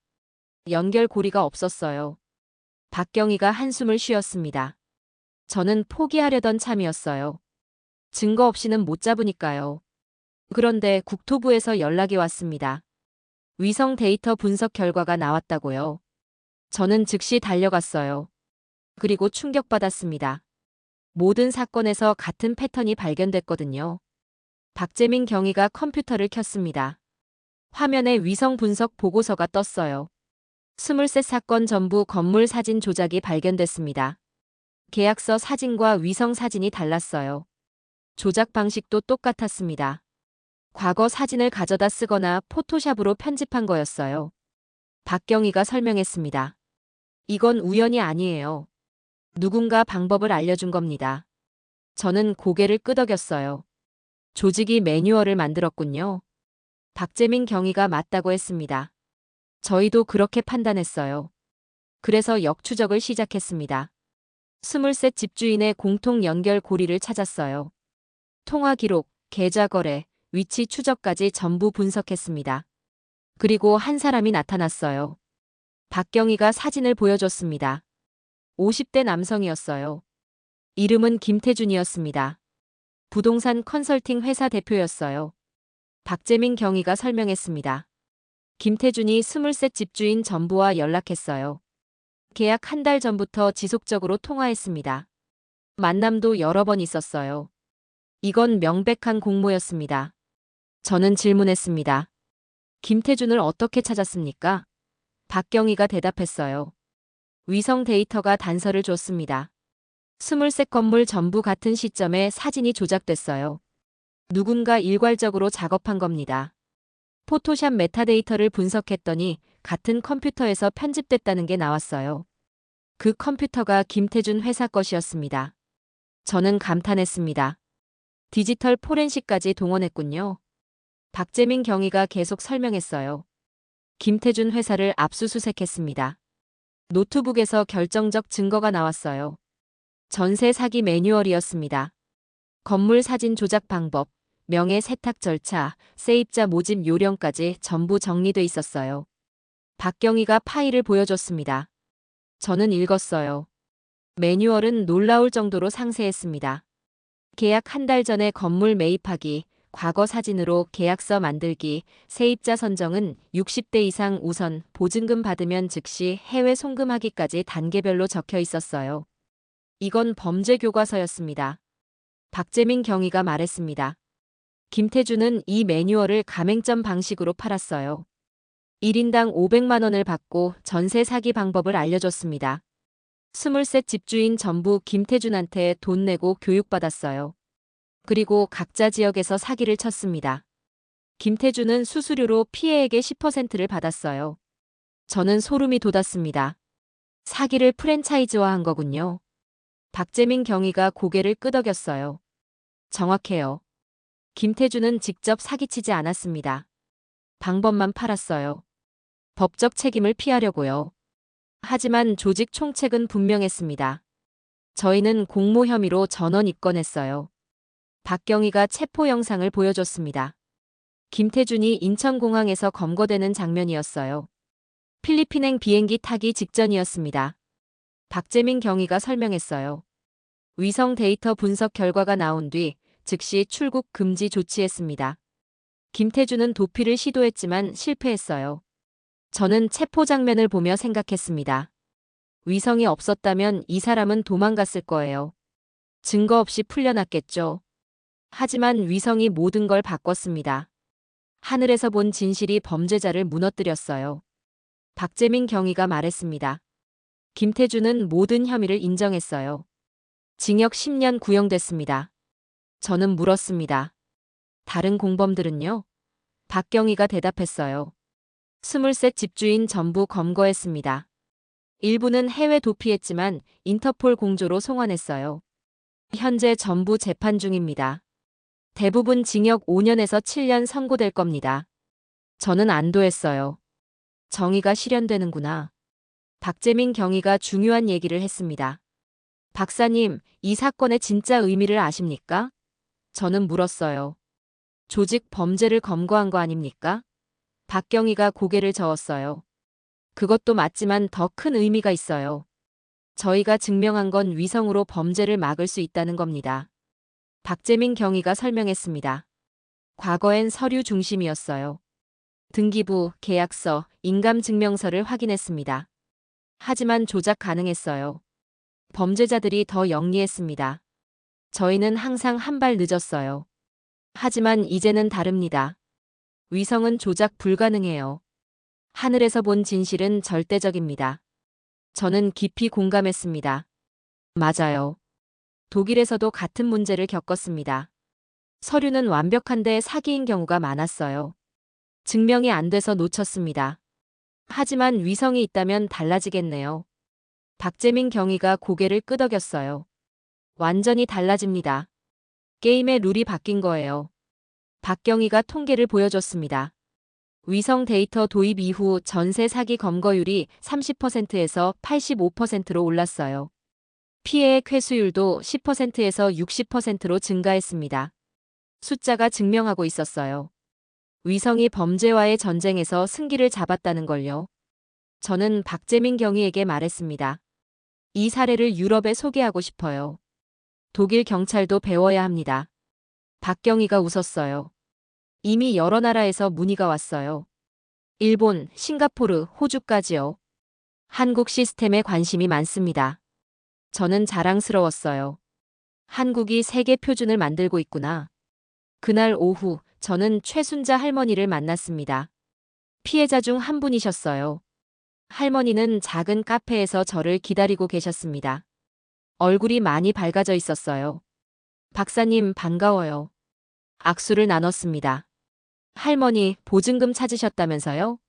연결고리가 없었어요. 박경희가 한숨을 쉬었습니다. 저는 포기하려던 참이었어요. 증거 없이는 못 잡으니까요. 그런데 국토부에서 연락이 왔습니다. 위성 데이터 분석 결과가 나왔다고요. 저는 즉시 달려갔어요. 그리고 충격받았습니다. 모든 사건에서 같은 패턴이 발견됐거든요. 박재민 경위가 컴퓨터를 켰습니다. 화면에 위성 분석 보고서가 떴어요. 23사건 전부 건물 사진 조작이 발견됐습니다. 계약서 사진과 위성 사진이 달랐어요. 조작 방식도 똑같았습니다. 과거 사진을 가져다 쓰거나 포토샵으로 편집한 거였어요. 박경희가 설명했습니다. 이건 우연이 아니에요. 누군가 방법을 알려준 겁니다. 저는 고개를 끄덕였어요. 조직이 매뉴얼을 만들었군요. 박재민 경위가 맞다고 했습니다. 저희도 그렇게 판단했어요. 그래서 역추적을 시작했습니다. 23 집주인의 공통 연결 고리를 찾았어요. 통화 기록, 계좌 거래, 위치 추적까지 전부 분석했습니다. 그리고 한 사람이 나타났어요. 박경희가 사진을 보여줬습니다. 50대 남성이었어요. 이름은 김태준이었습니다. 부동산 컨설팅 회사 대표였어요. 박재민 경위가 설명했습니다. 김태준이 23 집주인 전부와 연락했어요. 계약 한 달 전부터 지속적으로 통화했습니다. 만남도 여러 번 있었어요. 이건 명백한 공모였습니다. 저는 질문했습니다. 김태준을 어떻게 찾았습니까? 박경희가 대답했어요. 위성 데이터가 단서를 줬습니다. 23 건물 전부 같은 시점에 사진이 조작됐어요. 누군가 일괄적으로 작업한 겁니다. 포토샵 메타데이터를 분석했더니 같은 컴퓨터에서 편집됐다는 게 나왔어요. 그 컴퓨터가 김태준 회사 것이었습니다. 저는 감탄했습니다. 디지털 포렌식까지 동원했군요. 박재민 경위가 계속 설명했어요. 김태준 회사를 압수수색했습니다. 노트북에서 결정적 증거가 나왔어요. 전세 사기 매뉴얼이었습니다. 건물 사진 조작 방법, 명의 세탁 절차, 세입자 모집 요령까지 전부 정리돼 있었어요. 박경희가 파일을 보여줬습니다. 저는 읽었어요. 매뉴얼은 놀라울 정도로 상세했습니다. 계약 한 달 전에 건물 매입하기, 과거 사진으로 계약서 만들기, 세입자 선정은 60대 이상 우선, 보증금 받으면 즉시 해외 송금하기까지 단계별로 적혀 있었어요. 이건 범죄 교과서였습니다. 박재민 경위가 말했습니다. 김태준은 이 매뉴얼을 가맹점 방식으로 팔았어요. 1인당 500만 원을 받고 전세 사기 방법을 알려줬습니다. 23 집주인 전부 김태준한테 돈 내고 교육받았어요. 그리고 각자 지역에서 사기를 쳤습니다. 김태준은 수수료로 피해액의 10%를 받았어요. 저는 소름이 돋았습니다. 사기를 프랜차이즈화한 거군요. 박재민 경위가 고개를 끄덕였어요. 정확해요. 김태준은 직접 사기치지 않았습니다. 방법만 팔았어요. 법적 책임을 피하려고요. 하지만 조직 총책은 분명했습니다. 저희는 공모 혐의로 전원 입건했어요. 박경희가 체포 영상을 보여줬습니다. 김태준이 인천공항에서 검거되는 장면이었어요. 필리핀행 비행기 타기 직전이었습니다. 박재민 경위가 설명했어요. 위성 데이터 분석 결과가 나온 뒤 즉시 출국 금지 조치했습니다. 김태준은 도피를 시도했지만 실패했어요. 저는 체포 장면을 보며 생각했습니다. 위성이 없었다면 이 사람은 도망갔을 거예요. 증거 없이 풀려났겠죠. 하지만 위성이 모든 걸 바꿨습니다. 하늘에서 본 진실이 범죄자를 무너뜨렸어요. 박재민 경위가 말했습니다. 김태준은 모든 혐의를 인정했어요. 징역 10년 구형됐습니다. 저는 물었습니다. 다른 공범들은요? 박경희가 대답했어요. 23 집주인 전부 검거했습니다. 일부는 해외 도피했지만 인터폴 공조로 송환했어요. 현재 전부 재판 중입니다. 대부분 징역 5년에서 7년 선고될 겁니다. 저는 안도했어요. 정의가 실현되는구나. 박재민 경위가 중요한 얘기를 했습니다. 박사님, 이 사건의 진짜 의미를 아십니까? 저는 물었어요. 조직 범죄를 검거한 거 아닙니까? 박경희가 고개를 저었어요. 그것도 맞지만 더 큰 의미가 있어요. 저희가 증명한 건 위성으로 범죄를 막을 수 있다는 겁니다. 박재민 경위가 설명했습니다. 과거엔 서류 중심이었어요. 등기부, 계약서, 인감증명서를 확인했습니다. 하지만 조작 가능했어요. 범죄자들이 더 영리했습니다. 저희는 항상 한 발 늦었어요. 하지만 이제는 다릅니다. 위성은 조작 불가능해요. 하늘에서 본 진실은 절대적입니다. 저는 깊이 공감했습니다. 맞아요. 독일에서도 같은 문제를 겪었습니다. 서류는 완벽한데 사기인 경우가 많았어요. 증명이 안 돼서 놓쳤습니다. 하지만 위성이 있다면 달라지겠네요. 박재민 경위가 고개를 끄덕였어요. 완전히 달라집니다. 게임의 룰이 바뀐 거예요. 박경희가 통계를 보여줬습니다. 위성 데이터 도입 이후 전세 사기 검거율이 30%에서 85%로 올랐어요. 피해액 회수율도 10%에서 60%로 증가했습니다. 숫자가 증명하고 있었어요. 위성이 범죄와의 전쟁에서 승기를 잡았다는 걸요. 저는 박재민 경위에게 말했습니다. 이 사례를 유럽에 소개하고 싶어요. 독일 경찰도 배워야 합니다. 박경희가 웃었어요. 이미 여러 나라에서 문의가 왔어요. 일본, 싱가포르, 호주까지요. 한국 시스템에 관심이 많습니다. 저는 자랑스러웠어요. 한국이 세계 표준을 만들고 있구나. 그날 오후 저는 최순자 할머니를 만났습니다. 피해자 중 한 분이셨어요. 할머니는 작은 카페에서 저를 기다리고 계셨습니다. 얼굴이 많이 밝아져 있었어요. 박사님 반가워요. 악수를 나눴습니다. 할머니 보증금 찾으셨다면서요?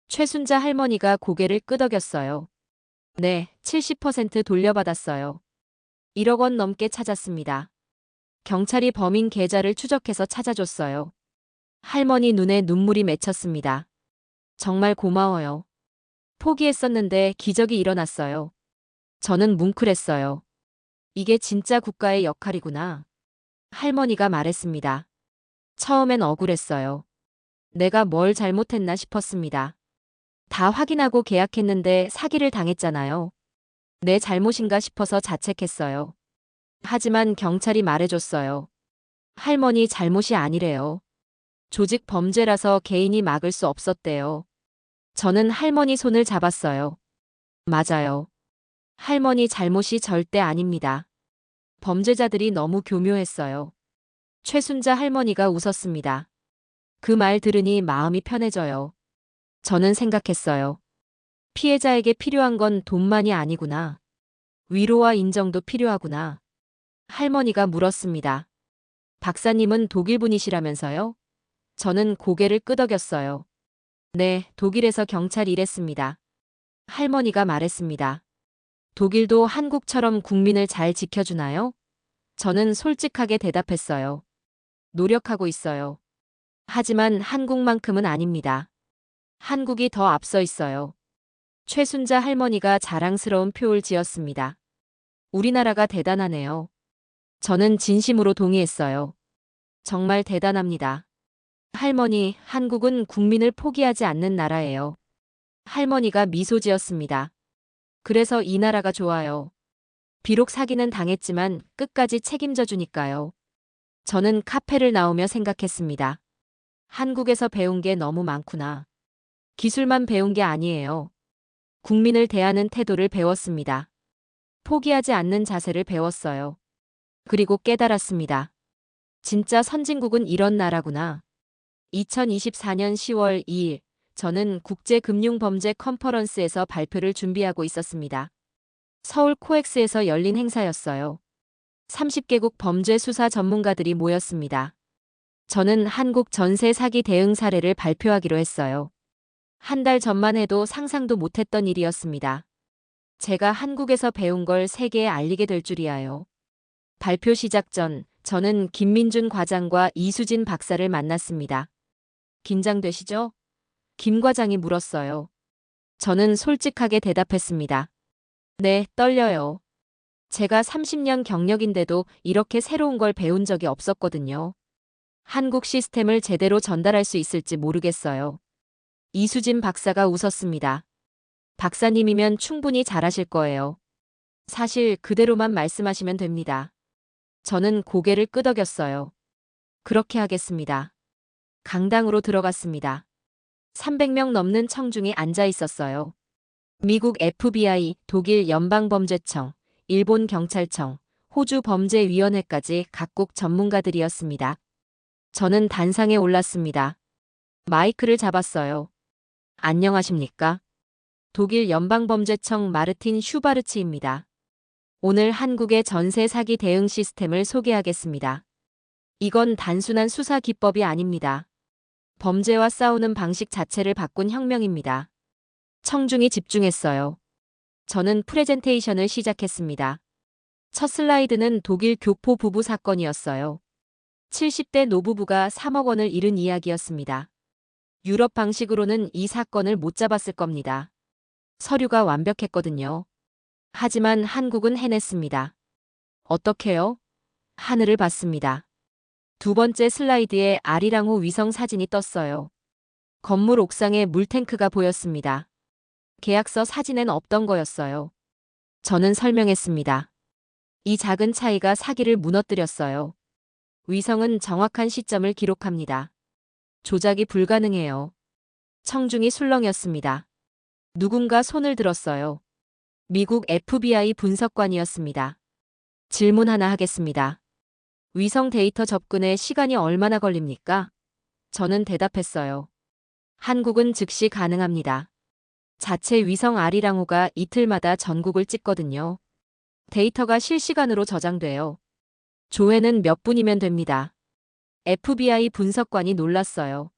최순자 할머니가 고개를 끄덕였어요. 네, 70% 돌려받았어요. 1억 원 넘게 찾았습니다. 경찰이 범인 계좌를 추적해서 찾아줬어요. 할머니 눈에 눈물이 맺혔습니다. 정말 고마워요. 포기했었는데 기적이 일어났어요. 저는 뭉클했어요. 이게 진짜 국가의 역할이구나. 할머니가 말했습니다. 처음엔 억울했어요. 내가 뭘 잘못했나 싶었습니다. 다 확인하고 계약했는데 사기를 당했잖아요. 내 잘못인가 싶어서 자책했어요. 하지만 경찰이 말해줬어요. 할머니 잘못이 아니래요. 조직 범죄라서 개인이 막을 수 없었대요. 저는 할머니 손을 잡았어요. 맞아요. 할머니 잘못이 절대 아닙니다. 범죄자들이 너무 교묘했어요. 최순자 할머니가 웃었습니다. 그 말 들으니 마음이 편해져요. 저는 생각했어요. 피해자에게 필요한 건 돈만이 아니구나. 위로와 인정도 필요하구나. 할머니가 물었습니다. 박사님은 독일 분이시라면서요? 저는 고개를 끄덕였어요. 네, 독일에서 경찰 일했습니다. 할머니가 말했습니다. 독일도 한국처럼 국민을 잘 지켜주나요? 저는 솔직하게 대답했어요. 노력하고 있어요. 하지만 한국만큼은 아닙니다. 한국이 더 앞서 있어요. 최순자 할머니가 자랑스러운 표를 지었습니다. 우리나라가 대단하네요. 저는 진심으로 동의했어요. 정말 대단합니다. 할머니, 한국은 국민을 포기하지 않는 나라예요. 할머니가 미소 지었습니다. 그래서 이 나라가 좋아요. 비록 사기는 당했지만 끝까지 책임져 주니까요. 저는 카페를 나오며 생각했습니다. 한국에서 배운 게 너무 많구나. 기술만 배운 게 아니에요. 국민을 대하는 태도를 배웠습니다. 포기하지 않는 자세를 배웠어요. 그리고 깨달았습니다. 진짜 선진국은 이런 나라구나. 2024년 10월 2일, 저는 국제금융범죄 컨퍼런스에서 발표를 준비하고 있었습니다. 서울 코엑스에서 열린 행사였어요. 30개국 범죄 수사 전문가들이 모였습니다. 저는 한국 전세 사기 대응 사례를 발표하기로 했어요. 한 달 전만 해도 상상도 못했던 일이었습니다. 제가 한국에서 배운 걸 세계에 알리게 될 줄이야요. 발표 시작 전 저는 김민준 과장과 이수진 박사를 만났습니다. 긴장되시죠? 김 과장이 물었어요. 저는 솔직하게 대답했습니다. 네, 떨려요. 제가 30년 경력인데도 이렇게 새로운 걸 배운 적이 없었거든요. 한국 시스템을 제대로 전달할 수 있을지 모르겠어요. 이수진 박사가 웃었습니다. 박사님이면 충분히 잘하실 거예요. 사실 그대로만 말씀하시면 됩니다. 저는 고개를 끄덕였어요. 그렇게 하겠습니다. 강당으로 들어갔습니다. 300명 넘는 청중이 앉아 있었어요. 미국 FBI, 독일 연방범죄청, 일본 경찰청, 호주 범죄위원회까지 각국 전문가들이었습니다. 저는 단상에 올랐습니다. 마이크를 잡았어요. 안녕하십니까? 독일 연방범죄청 마르틴 슈바르츠입니다. 오늘 한국의 전세 사기 대응 시스템을 소개하겠습니다. 이건 단순한 수사 기법이 아닙니다. 범죄와 싸우는 방식 자체를 바꾼 혁명입니다. 청중이 집중했어요. 저는 프레젠테이션을 시작했습니다. 첫 슬라이드는 독일 교포 부부 사건이었어요. 70대 노부부가 3억 원을 잃은 이야기였습니다. 유럽 방식으로는 이 사건을 못 잡았을 겁니다. 서류가 완벽했거든요. 하지만 한국은 해냈습니다. 어떻게요? 하늘을 봤습니다. 두 번째 슬라이드에 아리랑호 위성 사진이 떴어요. 건물 옥상에 물탱크가 보였습니다. 계약서 사진엔 없던 거였어요. 저는 설명했습니다. 이 작은 차이가 사기를 무너뜨렸어요. 위성은 정확한 시점을 기록합니다. 조작이 불가능해요. 청중이 술렁였습니다. 누군가 손을 들었어요. 미국 FBI 분석관이었습니다. 질문 하나 하겠습니다. 위성 데이터 접근에 시간이 얼마나 걸립니까? 저는 대답했어요. 한국은 즉시 가능합니다. 자체 위성 아리랑호가 이틀마다 전국을 찍거든요. 데이터가 실시간으로 저장돼요. 조회는 몇 분이면 됩니다. FBI 분석관이 놀랐어요.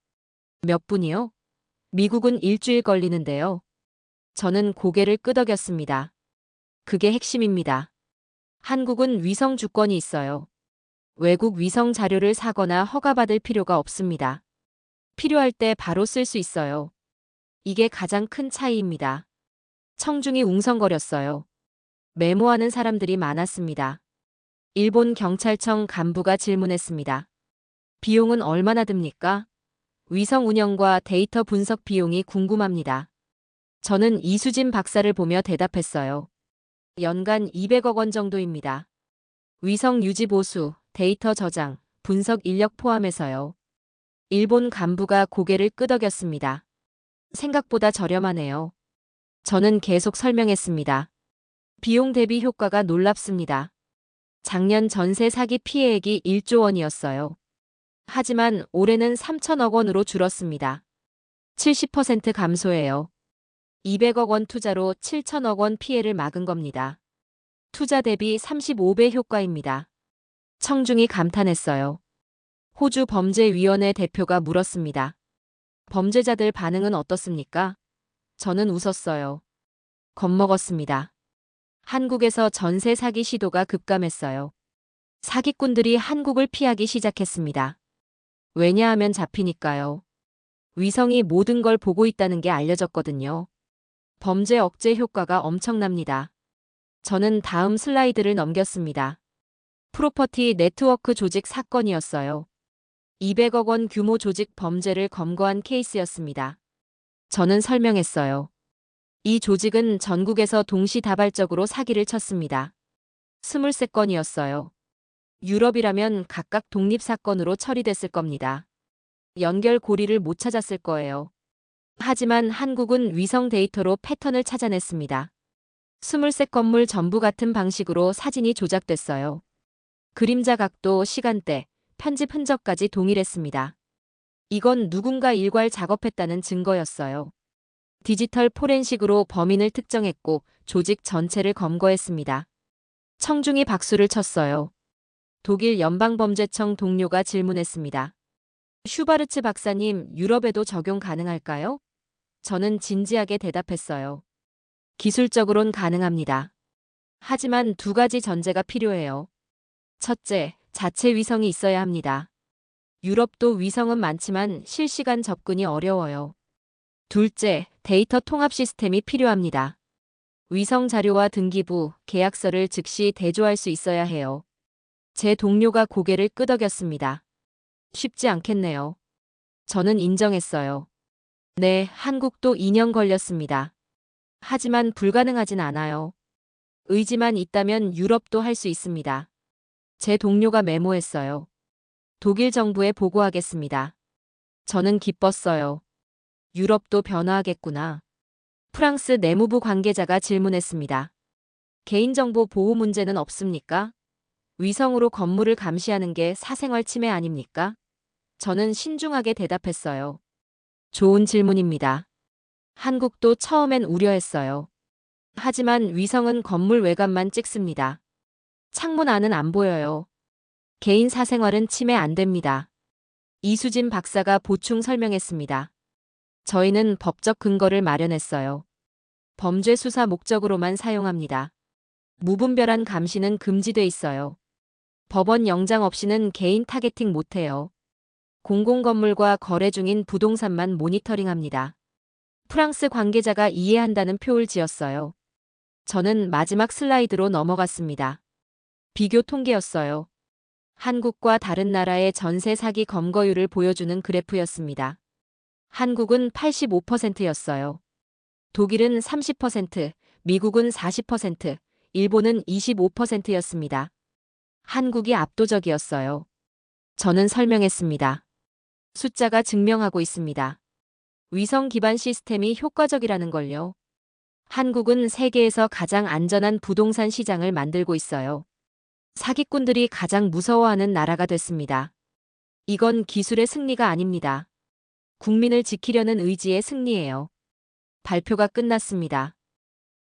몇 분이요? 미국은 일주일 걸리는데요. 저는 고개를 끄덕였습니다. 그게 핵심입니다. 한국은 위성 주권이 있어요. 외국 위성 자료를 사거나 허가받을 필요가 없습니다. 필요할 때 바로 쓸 수 있어요. 이게 가장 큰 차이입니다. 청중이 웅성거렸어요. 메모하는 사람들이 많았습니다. 일본 경찰청 간부가 질문했습니다. 비용은 얼마나 듭니까? 위성 운영과 데이터 분석 비용이 궁금합니다. 저는 이수진 박사를 보며 대답했어요. 연간 200억 원 정도입니다. 위성 유지 보수, 데이터 저장, 분석 인력 포함해서요. 일본 간부가 고개를 끄덕였습니다. 생각보다 저렴하네요. 저는 계속 설명했습니다. 비용 대비 효과가 놀랍습니다. 작년 전세 사기 피해액이 1조 원이었어요. 하지만 올해는 3천억 원으로 줄었습니다. 70% 감소해요. 200억 원 투자로 7천억 원 피해를 막은 겁니다. 투자 대비 35배 효과입니다. 청중이 감탄했어요. 호주 범죄위원회 대표가 물었습니다. 범죄자들 반응은 어떻습니까? 저는 웃었어요. 겁먹었습니다. 한국에서 전세 사기 시도가 급감했어요. 사기꾼들이 한국을 피하기 시작했습니다. 왜냐하면 잡히니까요. 위성이 모든 걸 보고 있다는 게 알려졌거든요. 범죄 억제 효과가 엄청납니다. 저는 다음 슬라이드를 넘겼습니다. 프로퍼티 네트워크 조직 사건이었어요. 200억 원 규모 조직 범죄를 검거한 케이스였습니다. 저는 설명했어요. 이 조직은 전국에서 동시다발적으로 사기를 쳤습니다. 23건이었어요. 유럽이라면 각각 독립사건으로 처리됐을 겁니다. 연결고리를 못 찾았을 거예요. 하지만 한국은 위성 데이터로 패턴을 찾아냈습니다. 23건물 전부 같은 방식으로 사진이 조작됐어요. 그림자 각도, 시간대, 편집 흔적까지 동일했습니다. 이건 누군가 일괄 작업했다는 증거였어요. 디지털 포렌식으로 범인을 특정했고 조직 전체를 검거했습니다. 청중이 박수를 쳤어요. 독일 연방범죄청 동료가 질문했습니다. 슈바르츠 박사님, 유럽에도 적용 가능할까요? 저는 진지하게 대답했어요. 기술적으론 가능합니다. 하지만 두 가지 전제가 필요해요. 첫째, 자체 위성이 있어야 합니다. 유럽도 위성은 많지만 실시간 접근이 어려워요. 둘째, 데이터 통합 시스템이 필요합니다. 위성 자료와 등기부, 계약서를 즉시 대조할 수 있어야 해요. 제 동료가 고개를 끄덕였습니다. 쉽지 않겠네요. 저는 인정했어요. 네, 한국도 2년 걸렸습니다. 하지만 불가능하진 않아요. 의지만 있다면 유럽도 할 수 있습니다. 제 동료가 메모했어요. 독일 정부에 보고하겠습니다. 저는 기뻤어요. 유럽도 변화하겠구나. 프랑스 내무부 관계자가 질문했습니다. 개인정보 보호 문제는 없습니까? 위성으로 건물을 감시하는 게 사생활 침해 아닙니까? 저는 신중하게 대답했어요. 좋은 질문입니다. 한국도 처음엔 우려했어요. 하지만 위성은 건물 외관만 찍습니다. 창문 안은 안 보여요. 개인 사생활은 침해 안 됩니다. 이수진 박사가 보충 설명했습니다. 저희는 법적 근거를 마련했어요. 범죄 수사 목적으로만 사용합니다. 무분별한 감시는 금지돼 있어요. 법원 영장 없이는 개인 타겟팅 못해요. 공공건물과 거래 중인 부동산만 모니터링합니다. 프랑스 관계자가 이해한다는 표를 지었어요. 저는 마지막 슬라이드로 넘어갔습니다. 비교 통계였어요. 한국과 다른 나라의 전세 사기 검거율을 보여주는 그래프였습니다. 한국은 85%였어요. 독일은 30%, 미국은 40%, 일본은 25%였습니다. 한국이 압도적이었어요. 저는 설명했습니다. 숫자가 증명하고 있습니다. 위성 기반 시스템이 효과적이라는 걸요. 한국은 세계에서 가장 안전한 부동산 시장을 만들고 있어요. 사기꾼들이 가장 무서워하는 나라가 됐습니다. 이건 기술의 승리가 아닙니다. 국민을 지키려는 의지의 승리예요. 발표가 끝났습니다.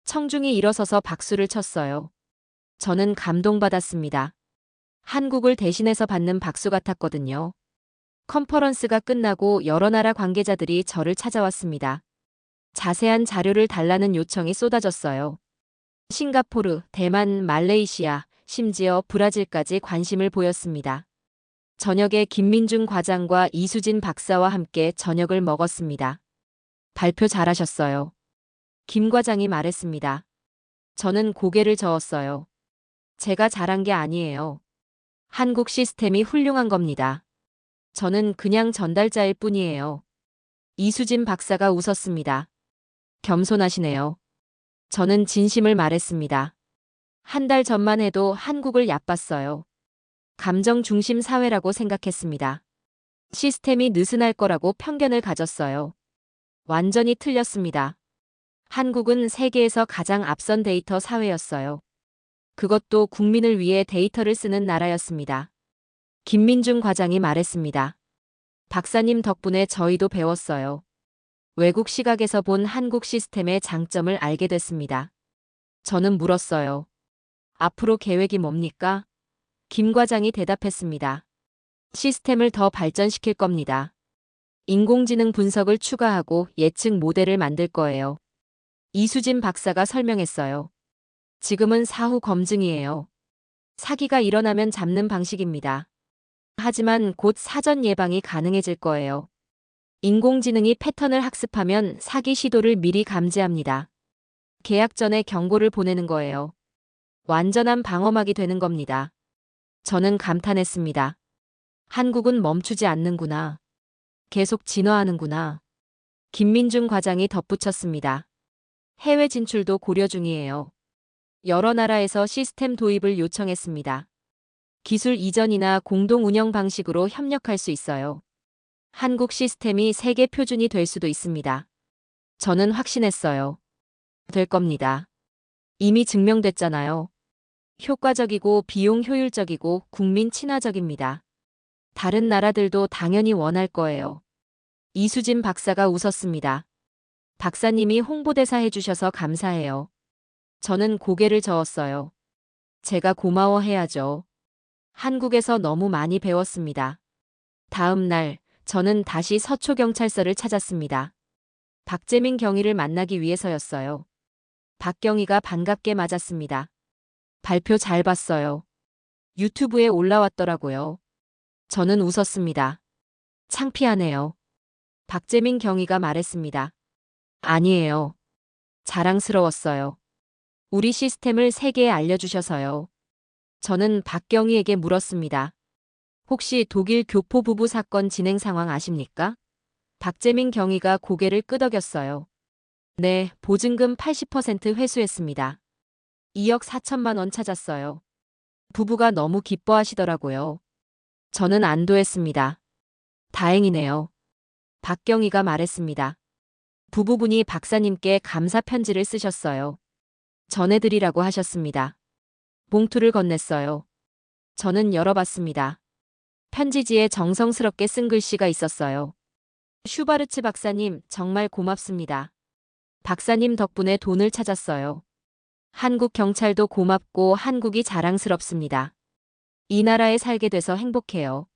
청중이 일어서서 박수를 쳤어요. 저는 감동받았습니다. 한국을 대신해서 받는 박수 같았거든요. 컨퍼런스가 끝나고 여러 나라 관계자들이 저를 찾아왔습니다. 자세한 자료를 달라는 요청이 쏟아졌어요. 싱가포르, 대만, 말레이시아, 심지어 브라질까지 관심을 보였습니다. 저녁에 김민중 과장과 이수진 박사와 함께 저녁을 먹었습니다. 발표 잘하셨어요. 김 과장이 말했습니다. 저는 고개를 저었어요. 제가 잘한 게 아니에요. 한국 시스템이 훌륭한 겁니다. 저는 그냥 전달자일 뿐이에요. 이수진 박사가 웃었습니다. 겸손하시네요. 저는 진심을 말했습니다. 한 달 전만 해도 한국을 얕봤어요. 감정 중심 사회라고 생각했습니다. 시스템이 느슨할 거라고 편견을 가졌어요. 완전히 틀렸습니다. 한국은 세계에서 가장 앞선 데이터 사회였어요. 그것도 국민을 위해 데이터를 쓰는 나라였습니다. 김민중 과장이 말했습니다. 박사님 덕분에 저희도 배웠어요. 외국 시각에서 본 한국 시스템의 장점을 알게 됐습니다. 저는 물었어요. 앞으로 계획이 뭡니까? 김 과장이 대답했습니다. 시스템을 더 발전시킬 겁니다. 인공지능 분석을 추가하고 예측 모델을 만들 거예요. 이수진 박사가 설명했어요. 지금은 사후 검증이에요. 사기가 일어나면 잡는 방식입니다. 하지만 곧 사전 예방이 가능해질 거예요. 인공지능이 패턴을 학습하면 사기 시도를 미리 감지합니다. 계약 전에 경고를 보내는 거예요. 완전한 방어막이 되는 겁니다. 저는 감탄했습니다. 한국은 멈추지 않는구나. 계속 진화하는구나. 김민중 과장이 덧붙였습니다. 해외 진출도 고려 중이에요. 여러 나라에서 시스템 도입을 요청했습니다. 기술 이전이나 공동 운영 방식으로 협력할 수 있어요. 한국 시스템이 세계 표준이 될 수도 있습니다. 저는 확신했어요. 될 겁니다. 이미 증명됐잖아요. 효과적이고 비용 효율적이고 국민 친화적입니다. 다른 나라들도 당연히 원할 거예요. 이수진 박사가 웃었습니다. 박사님이 홍보대사 해주셔서 감사해요. 저는 고개를 저었어요. 제가 고마워해야죠. 한국에서 너무 많이 배웠습니다. 다음 날, 저는 다시 서초경찰서를 찾았습니다. 박재민 경위를 만나기 위해서였어요. 박경희가 반갑게 맞았습니다. 발표 잘 봤어요. 유튜브에 올라왔더라고요. 저는 웃었습니다. 창피하네요. 박재민 경위가 말했습니다. 아니에요. 자랑스러웠어요. 우리 시스템을 세계에 알려주셔서요. 저는 박경희에게 물었습니다. 혹시 독일 교포 부부 사건 진행 상황 아십니까? 박재민 경위가 고개를 끄덕였어요. 네, 보증금 80% 회수했습니다. 2억 4천만 원 찾았어요. 부부가 너무 기뻐하시더라고요. 저는 안도했습니다. 다행이네요. 박경희가 말했습니다. 부부분이 박사님께 감사 편지를 쓰셨어요. 전해드리라고 하셨습니다. 봉투를 건넸어요. 저는 열어봤습니다. 편지지에 정성스럽게 쓴 글씨가 있었어요. 슈바르츠 박사님, 정말 고맙습니다. 박사님 덕분에 돈을 찾았어요. 한국 경찰도 고맙고 한국이 자랑스럽습니다. 이 나라에 살게 돼서 행복해요.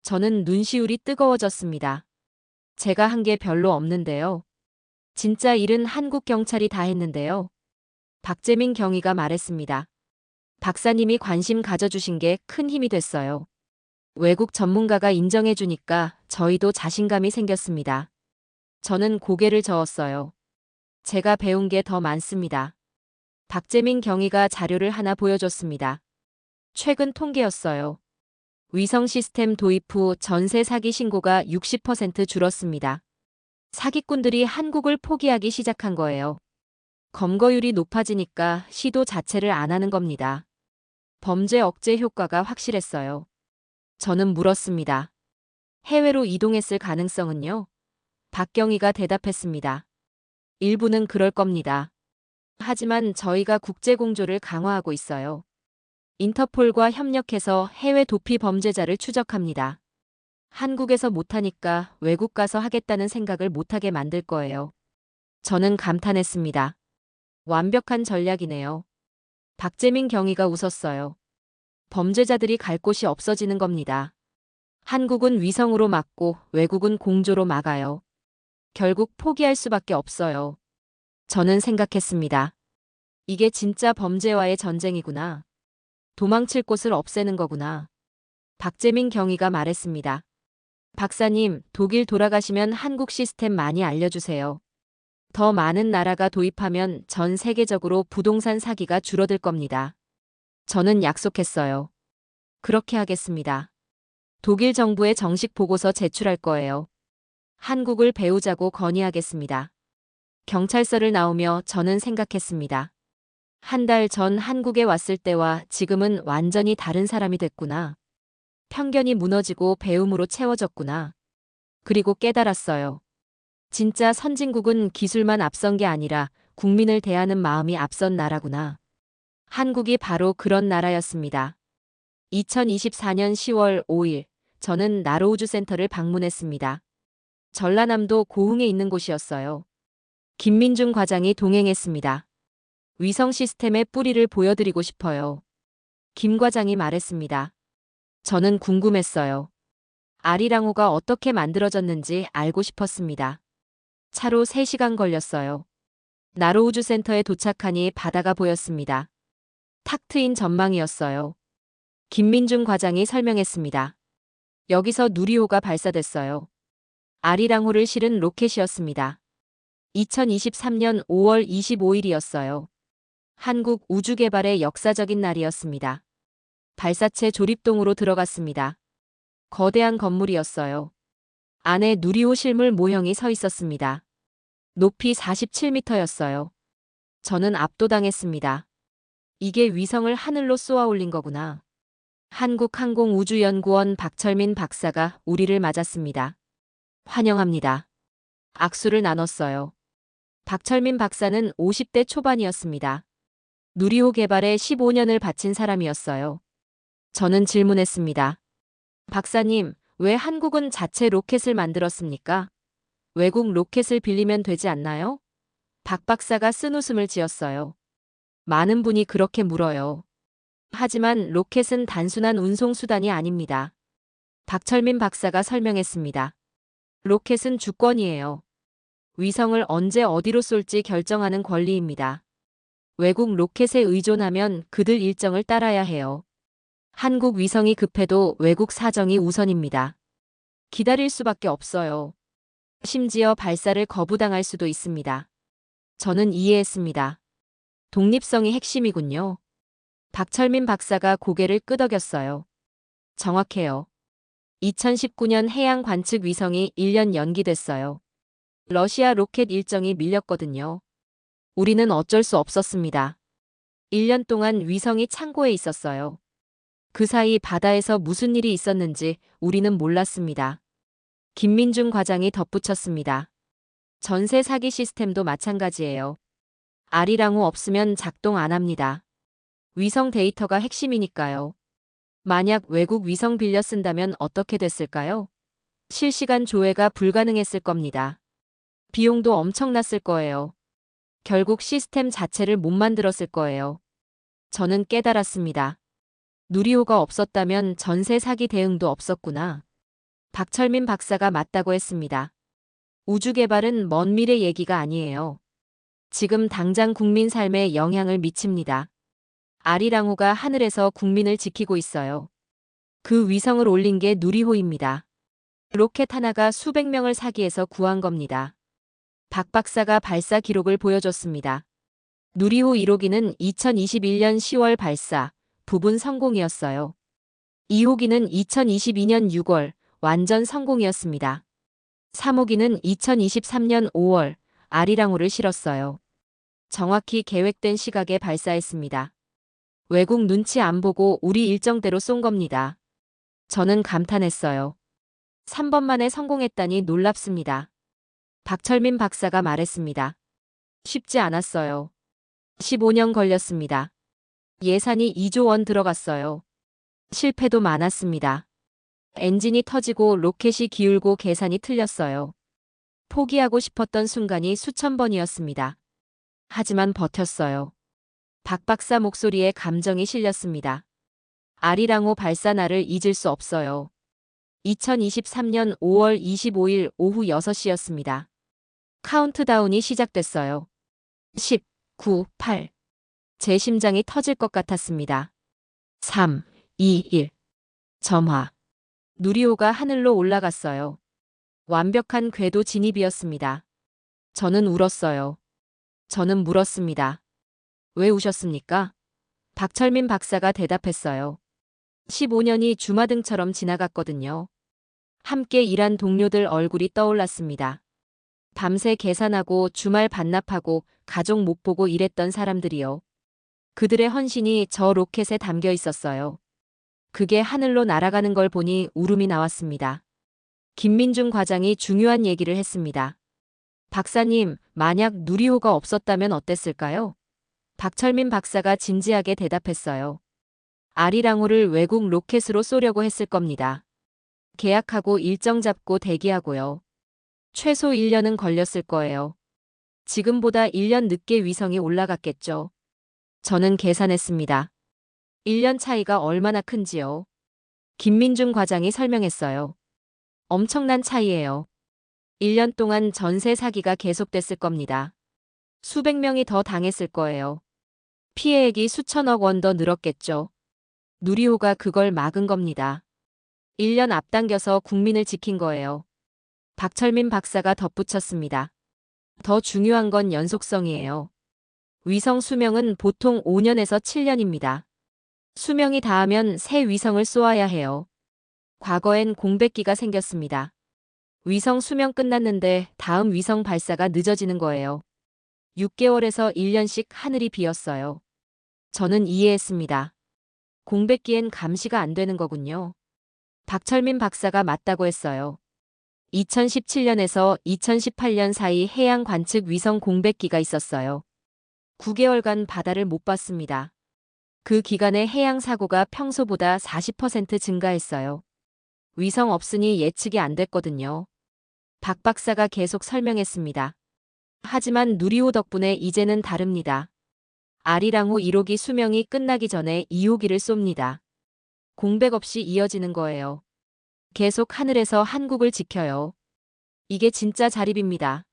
저는 눈시울이 뜨거워졌습니다. 제가 한 게 별로 없는데요. 진짜 일은 한국 경찰이 다 했는데요. 박재민 경위가 말했습니다. 박사님이 관심 가져주신 게 큰 힘이 됐어요. 외국 전문가가 인정해주니까 저희도 자신감이 생겼습니다. 저는 고개를 저었어요. 제가 배운 게 더 많습니다. 박재민 경위가 자료를 하나 보여줬습니다. 최근 통계였어요. 위성 시스템 도입 후 전세 사기 신고가 60% 줄었습니다. 사기꾼들이 한국을 포기하기 시작한 거예요. 검거율이 높아지니까 시도 자체를 안 하는 겁니다. 범죄 억제 효과가 확실했어요. 저는 물었습니다. 해외로 이동했을 가능성은요? 박경희가 대답했습니다. 일부는 그럴 겁니다. 하지만 저희가 국제공조를 강화하고 있어요. 인터폴과 협력해서 해외 도피 범죄자를 추적합니다. 한국에서 못하니까 외국 가서 하겠다는 생각을 못하게 만들 거예요. 저는 감탄했습니다. 완벽한 전략이네요. 박재민 경위가 웃었어요. 범죄자들이 갈 곳이 없어지는 겁니다. 한국은 위성으로 막고 외국은 공조로 막아요. 결국 포기할 수밖에 없어요. 저는 생각했습니다. 이게 진짜 범죄와의 전쟁이구나. 도망칠 곳을 없애는 거구나. 박재민 경위가 말했습니다. 박사님, 독일 돌아가시면 한국 시스템 많이 알려주세요. 더 많은 나라가 도입하면 전 세계적으로 부동산 사기가 줄어들 겁니다. 저는 약속했어요. 그렇게 하겠습니다. 독일 정부에 정식 보고서 제출할 거예요. 한국을 배우자고 건의하겠습니다. 경찰서를 나오며 저는 생각했습니다. 한 달 전 한국에 왔을 때와 지금은 완전히 다른 사람이 됐구나. 편견이 무너지고 배움으로 채워졌구나. 그리고 깨달았어요. 진짜 선진국은 기술만 앞선 게 아니라 국민을 대하는 마음이 앞선 나라구나. 한국이 바로 그런 나라였습니다. 2024년 10월 5일, 저는 나로우주센터를 방문했습니다. 전라남도 고흥에 있는 곳이었어요. 김민중 과장이 동행했습니다. 위성 시스템의 뿌리를 보여드리고 싶어요. 김 과장이 말했습니다. 저는 궁금했어요. 아리랑호가 어떻게 만들어졌는지 알고 싶었습니다. 차로 3시간 걸렸어요. 나로우주센터에 도착하니 바다가 보였습니다. 탁 트인 전망이었어요. 김민중 과장이 설명했습니다. 여기서 누리호가 발사됐어요. 아리랑호를 실은 로켓이었습니다. 2023년 5월 25일이었어요. 한국 우주개발의 역사적인 날이었습니다. 발사체 조립동으로 들어갔습니다. 거대한 건물이었어요. 안에 누리호 실물 모형이 서 있었습니다. 높이 47m였어요. 저는 압도당했습니다. 이게 위성을 하늘로 쏘아 올린 거구나. 한국항공우주연구원 박철민 박사가 우리를 맞았습니다. 환영합니다. 악수를 나눴어요. 박철민 박사는 50대 초반이었습니다. 누리호 개발에 15년을 바친 사람이었어요. 저는 질문했습니다. 박사님, 왜 한국은 자체 로켓을 만들었습니까? 외국 로켓을 빌리면 되지 않나요? 박 박사가 쓴웃음을 지었어요. 많은 분이 그렇게 물어요. 하지만 로켓은 단순한 운송수단이 아닙니다. 박철민 박사가 설명했습니다. 로켓은 주권이에요. 위성을 언제 어디로 쏠지 결정하는 권리입니다. 외국 로켓에 의존하면 그들 일정을 따라야 해요. 한국 위성이 급해도 외국 사정이 우선입니다. 기다릴 수밖에 없어요. 심지어 발사를 거부당할 수도 있습니다. 저는 이해했습니다. 독립성이 핵심이군요. 박철민 박사가 고개를 끄덕였어요. 정확해요. 2019년 해양 관측 위성이 1년 연기됐어요. 러시아 로켓 일정이 밀렸거든요. 우리는 어쩔 수 없었습니다. 1년 동안 위성이 창고에 있었어요. 그 사이 바다에서 무슨 일이 있었는지 우리는 몰랐습니다. 김민중 과장이 덧붙였습니다. 전세 사기 시스템도 마찬가지예요. 아리랑호 없으면 작동 안 합니다. 위성 데이터가 핵심이니까요. 만약 외국 위성 빌려 쓴다면 어떻게 됐을까요? 실시간 조회가 불가능했을 겁니다. 비용도 엄청났을 거예요. 결국 시스템 자체를 못 만들었을 거예요. 저는 깨달았습니다. 누리호가 없었다면 전세 사기 대응도 없었구나. 박철민 박사가 맞다고 했습니다. 우주 개발은 먼 미래 얘기가 아니에요. 지금 당장 국민 삶에 영향을 미칩니다. 아리랑호가 하늘에서 국민을 지키고 있어요. 그 위성을 올린 게 누리호입니다. 로켓 하나가 수백 명을 사기해서 구한 겁니다. 박 박사가 발사 기록을 보여줬습니다. 누리호 1호기는 2021년 10월 발사, 부분 성공이었어요. 2호기는 2022년 6월, 완전 성공이었습니다. 3호기는 2023년 5월, 아리랑호를 실었어요. 정확히 계획된 시각에 발사했습니다. 외국 눈치 안 보고 우리 일정대로 쏜 겁니다. 저는 감탄했어요. 3번 만에 성공했다니 놀랍습니다. 박철민 박사가 말했습니다. 쉽지 않았어요. 15년 걸렸습니다. 예산이 2조 원 들어갔어요. 실패도 많았습니다. 엔진이 터지고 로켓이 기울고 계산이 틀렸어요. 포기하고 싶었던 순간이 수천 번이었습니다. 하지만 버텼어요. 박 박사 목소리에 감정이 실렸습니다. 아리랑호 발사 날을 잊을 수 없어요. 2023년 5월 25일 오후 6시였습니다. 카운트다운이 시작됐어요. 10, 9, 8. 제 심장이 터질 것 같았습니다. 3, 2, 1. 점화. 누리호가 하늘로 올라갔어요. 완벽한 궤도 진입이었습니다. 저는 울었어요. 저는 물었습니다. 왜 우셨습니까? 박철민 박사가 대답했어요. 15년이 주마등처럼 지나갔거든요. 함께 일한 동료들 얼굴이 떠올랐습니다. 밤새 계산하고 주말 반납하고 가족 못 보고 일했던 사람들이요. 그들의 헌신이 저 로켓에 담겨 있었어요. 그게 하늘로 날아가는 걸 보니 울음이 나왔습니다. 김민중 과장이 중요한 얘기를 했습니다. 박사님, 만약 누리호가 없었다면 어땠을까요? 박철민 박사가 진지하게 대답했어요. 아리랑호를 외국 로켓으로 쏘려고 했을 겁니다. 계약하고 일정 잡고 대기하고요. 최소 1년은 걸렸을 거예요. 지금보다 1년 늦게 위성이 올라갔겠죠. 저는 계산했습니다. 1년 차이가 얼마나 큰지요. 김민중 과장이 설명했어요. 엄청난 차이예요. 1년 동안 전세 사기가 계속됐을 겁니다. 수백 명이 더 당했을 거예요. 피해액이 수천억 원 더 늘었겠죠. 누리호가 그걸 막은 겁니다. 1년 앞당겨서 국민을 지킨 거예요. 박철민 박사가 덧붙였습니다. 더 중요한 건 연속성이에요. 위성 수명은 보통 5년에서 7년입니다. 수명이 닿으면 새 위성을 쏘아야 해요. 과거엔 공백기가 생겼습니다. 위성 수명 끝났는데 다음 위성 발사가 늦어지는 거예요. 6개월에서 1년씩 하늘이 비었어요. 저는 이해했습니다. 공백기엔 감시가 안 되는 거군요. 박철민 박사가 맞다고 했어요. 2017년에서 2018년 사이 해양 관측 위성 공백기가 있었어요. 9개월간 바다를 못 봤습니다. 그 기간에 해양 사고가 평소보다 40% 증가했어요. 위성 없으니 예측이 안 됐거든요. 박 박사가 계속 설명했습니다. 하지만 누리호 덕분에 이제는 다릅니다. 아리랑호 1호기 수명이 끝나기 전에 2호기를 쏩니다. 공백 없이 이어지는 거예요. 계속 하늘에서 한국을 지켜요. 이게 진짜 자립입니다.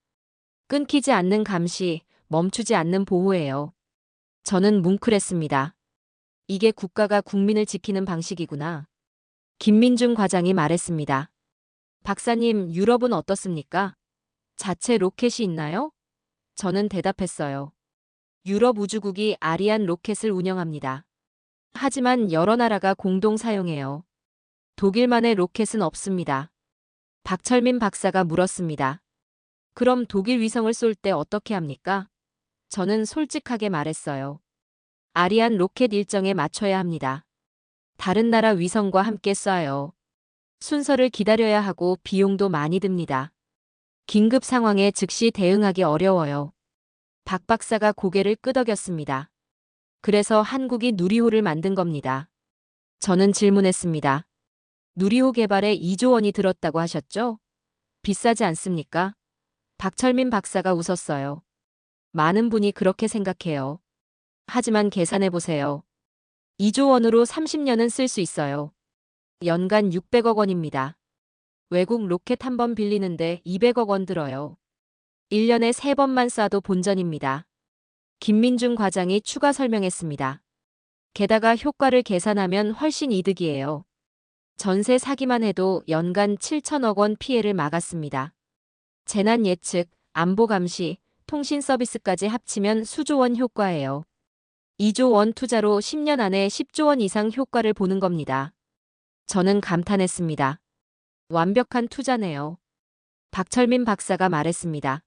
끊기지 않는 감시, 멈추지 않는 보호예요. 저는 뭉클했습니다. 이게 국가가 국민을 지키는 방식이구나. 김민중 과장이 말했습니다. 박사님, 유럽은 어떻습니까? 자체 로켓이 있나요? 저는 대답했어요. 유럽 우주국이 아리안 로켓을 운영합니다. 하지만 여러 나라가 공동 사용해요. 독일만의 로켓은 없습니다. 박철민 박사가 물었습니다. 그럼 독일 위성을 쏠 때 어떻게 합니까? 저는 솔직하게 말했어요. 아리안 로켓 일정에 맞춰야 합니다. 다른 나라 위성과 함께 쏴요. 순서를 기다려야 하고 비용도 많이 듭니다. 긴급 상황에 즉시 대응하기 어려워요. 박 박사가 고개를 끄덕였습니다. 그래서 한국이 누리호를 만든 겁니다. 저는 질문했습니다. 누리호 개발에 2조 원이 들었다고 하셨죠? 비싸지 않습니까? 박철민 박사가 웃었어요. 많은 분이 그렇게 생각해요. 하지만 계산해보세요. 2조 원으로 30년은 쓸 수 있어요. 연간 600억 원입니다. 외국 로켓 한 번 빌리는데 200억 원 들어요. 1년에 3번만 쏴도 본전입니다. 김민중 과장이 추가 설명했습니다. 게다가 효과를 계산하면 훨씬 이득이에요. 전세 사기만 해도 연간 7천억 원 피해를 막았습니다. 재난 예측, 안보 감시, 통신 서비스까지 합치면 수조 원 효과예요. 2조 원 투자로 10년 안에 10조 원 이상 효과를 보는 겁니다. 저는 감탄했습니다. 완벽한 투자네요. 박철민 박사가 말했습니다.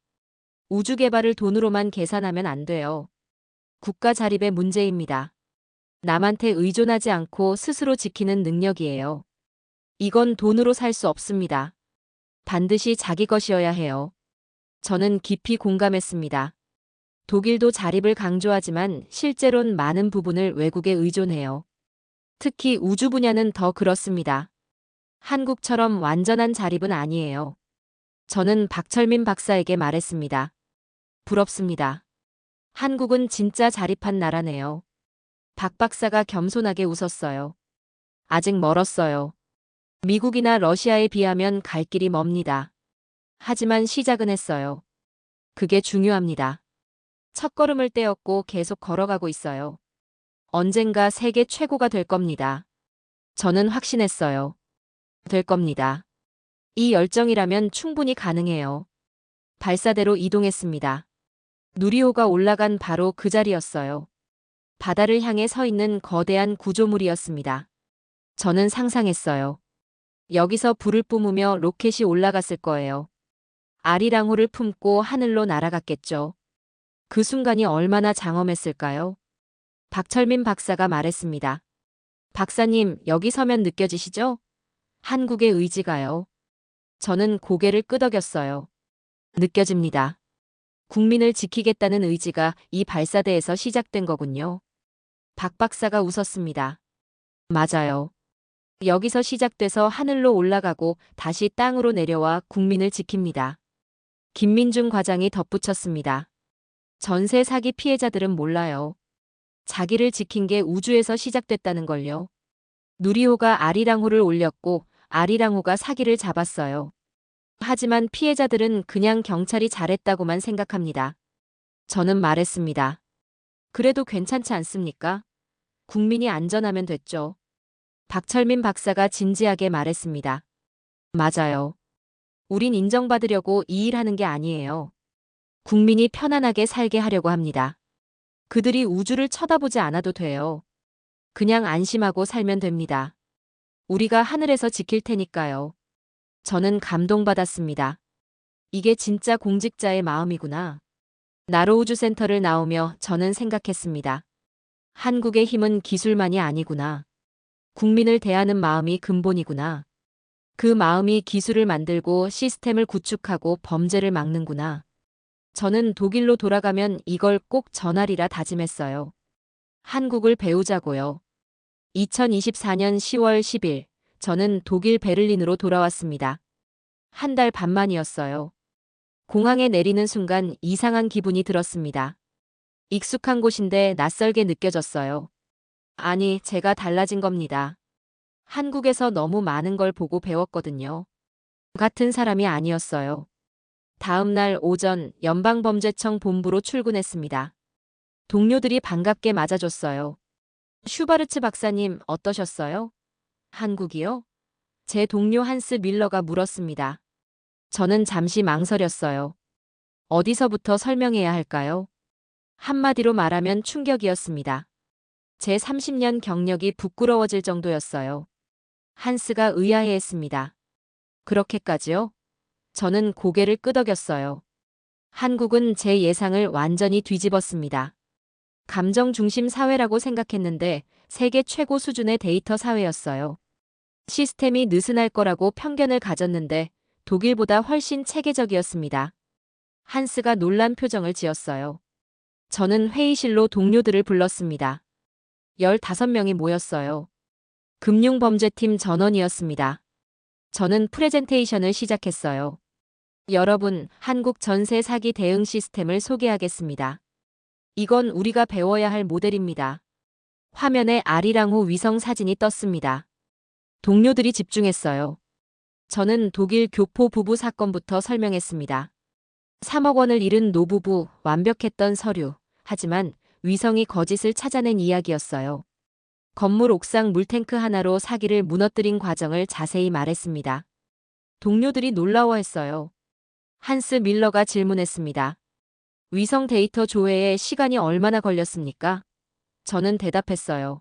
우주 개발을 돈으로만 계산하면 안 돼요. 국가 자립의 문제입니다. 남한테 의존하지 않고 스스로 지키는 능력이에요. 이건 돈으로 살 수 없습니다. 반드시 자기 것이어야 해요. 저는 깊이 공감했습니다. 독일도 자립을 강조하지만 실제론 많은 부분을 외국에 의존해요. 특히 우주 분야는 더 그렇습니다. 한국처럼 완전한 자립은 아니에요. 저는 박철민 박사에게 말했습니다. 부럽습니다. 한국은 진짜 자립한 나라네요. 박 박사가 겸손하게 웃었어요. 아직 멀었어요. 미국이나 러시아에 비하면 갈 길이 멉니다. 하지만 시작은 했어요. 그게 중요합니다. 첫걸음을 떼었고 계속 걸어가고 있어요. 언젠가 세계 최고가 될 겁니다. 저는 확신했어요. 될 겁니다. 이 열정이라면 충분히 가능해요. 발사대로 이동했습니다. 누리호가 올라간 바로 그 자리였어요. 바다를 향해 서 있는 거대한 구조물이었습니다. 저는 상상했어요. 여기서 불을 뿜으며 로켓이 올라갔을 거예요. 아리랑호를 품고 하늘로 날아갔겠죠. 그 순간이 얼마나 장엄했을까요? 박철민 박사가 말했습니다. 박사님, 여기 서면 느껴지시죠? 한국의 의지가요. 저는 고개를 끄덕였어요. 느껴집니다. 국민을 지키겠다는 의지가 이 발사대에서 시작된 거군요. 박 박사가 웃었습니다. 맞아요. 여기서 시작돼서 하늘로 올라가고 다시 땅으로 내려와 국민을 지킵니다. 김민중 과장이 덧붙였습니다. 전세 사기 피해자들은 몰라요. 자기를 지킨 게 우주에서 시작됐다는 걸요. 누리호가 아리랑호를 올렸고 아리랑호가 사기를 잡았어요. 하지만 피해자들은 그냥 경찰이 잘했다고만 생각합니다. 저는 말했습니다. 그래도 괜찮지 않습니까? 국민이 안전하면 됐죠. 박철민 박사가 진지하게 말했습니다. 맞아요. 우린 인정받으려고 이 일 하는 게 아니에요. 국민이 편안하게 살게 하려고 합니다. 그들이 우주를 쳐다보지 않아도 돼요. 그냥 안심하고 살면 됩니다. 우리가 하늘에서 지킬 테니까요. 저는 감동받았습니다. 이게 진짜 공직자의 마음이구나. 나로우주센터를 나오며 저는 생각했습니다. 한국의 힘은 기술만이 아니구나. 국민을 대하는 마음이 근본이구나. 그 마음이 기술을 만들고 시스템을 구축하고 범죄를 막는구나. 저는 독일로 돌아가면 이걸 꼭 전하리라 다짐했어요. 한국을 배우자고요. 2024년 10월 10일, 저는 독일 베를린으로 돌아왔습니다. 한 달 반 만이었어요. 공항에 내리는 순간 이상한 기분이 들었습니다. 익숙한 곳인데 낯설게 느껴졌어요. 아니, 제가 달라진 겁니다. 한국에서 너무 많은 걸 보고 배웠거든요. 같은 사람이 아니었어요. 다음 날 오전 연방범죄청 본부로 출근했습니다. 동료들이 반갑게 맞아줬어요. 슈바르츠 박사님 어떠셨어요? 한국이요? 제 동료 한스 밀러가 물었습니다. 저는 잠시 망설였어요. 어디서부터 설명해야 할까요? 한마디로 말하면 충격이었습니다. 제 30년 경력이 부끄러워질 정도였어요. 한스가 의아해했습니다. 그렇게까지요? 저는 고개를 끄덕였어요. 한국은 제 예상을 완전히 뒤집었습니다. 감정 중심 사회라고 생각했는데 세계 최고 수준의 데이터 사회였어요. 시스템이 느슨할 거라고 편견을 가졌는데 독일보다 훨씬 체계적이었습니다. 한스가 놀란 표정을 지었어요. 저는 회의실로 동료들을 불렀습니다. 15명이 모였어요. 금융범죄팀 전원이었습니다. 저는 프레젠테이션을 시작했어요. 여러분, 한국 전세 사기 대응 시스템을 소개하겠습니다. 이건 우리가 배워야 할 모델입니다. 화면에 아리랑호 위성 사진이 떴습니다. 동료들이 집중했어요. 저는 독일 교포 부부 사건부터 설명했습니다. 3억 원을 잃은 노부부, 완벽했던 서류. 하지만 위성이 거짓을 찾아낸 이야기였어요. 건물 옥상 물탱크 하나로 사기를 무너뜨린 과정을 자세히 말했습니다. 동료들이 놀라워했어요. 한스 밀러가 질문했습니다. 위성 데이터 조회에 시간이 얼마나 걸렸습니까? 저는 대답했어요.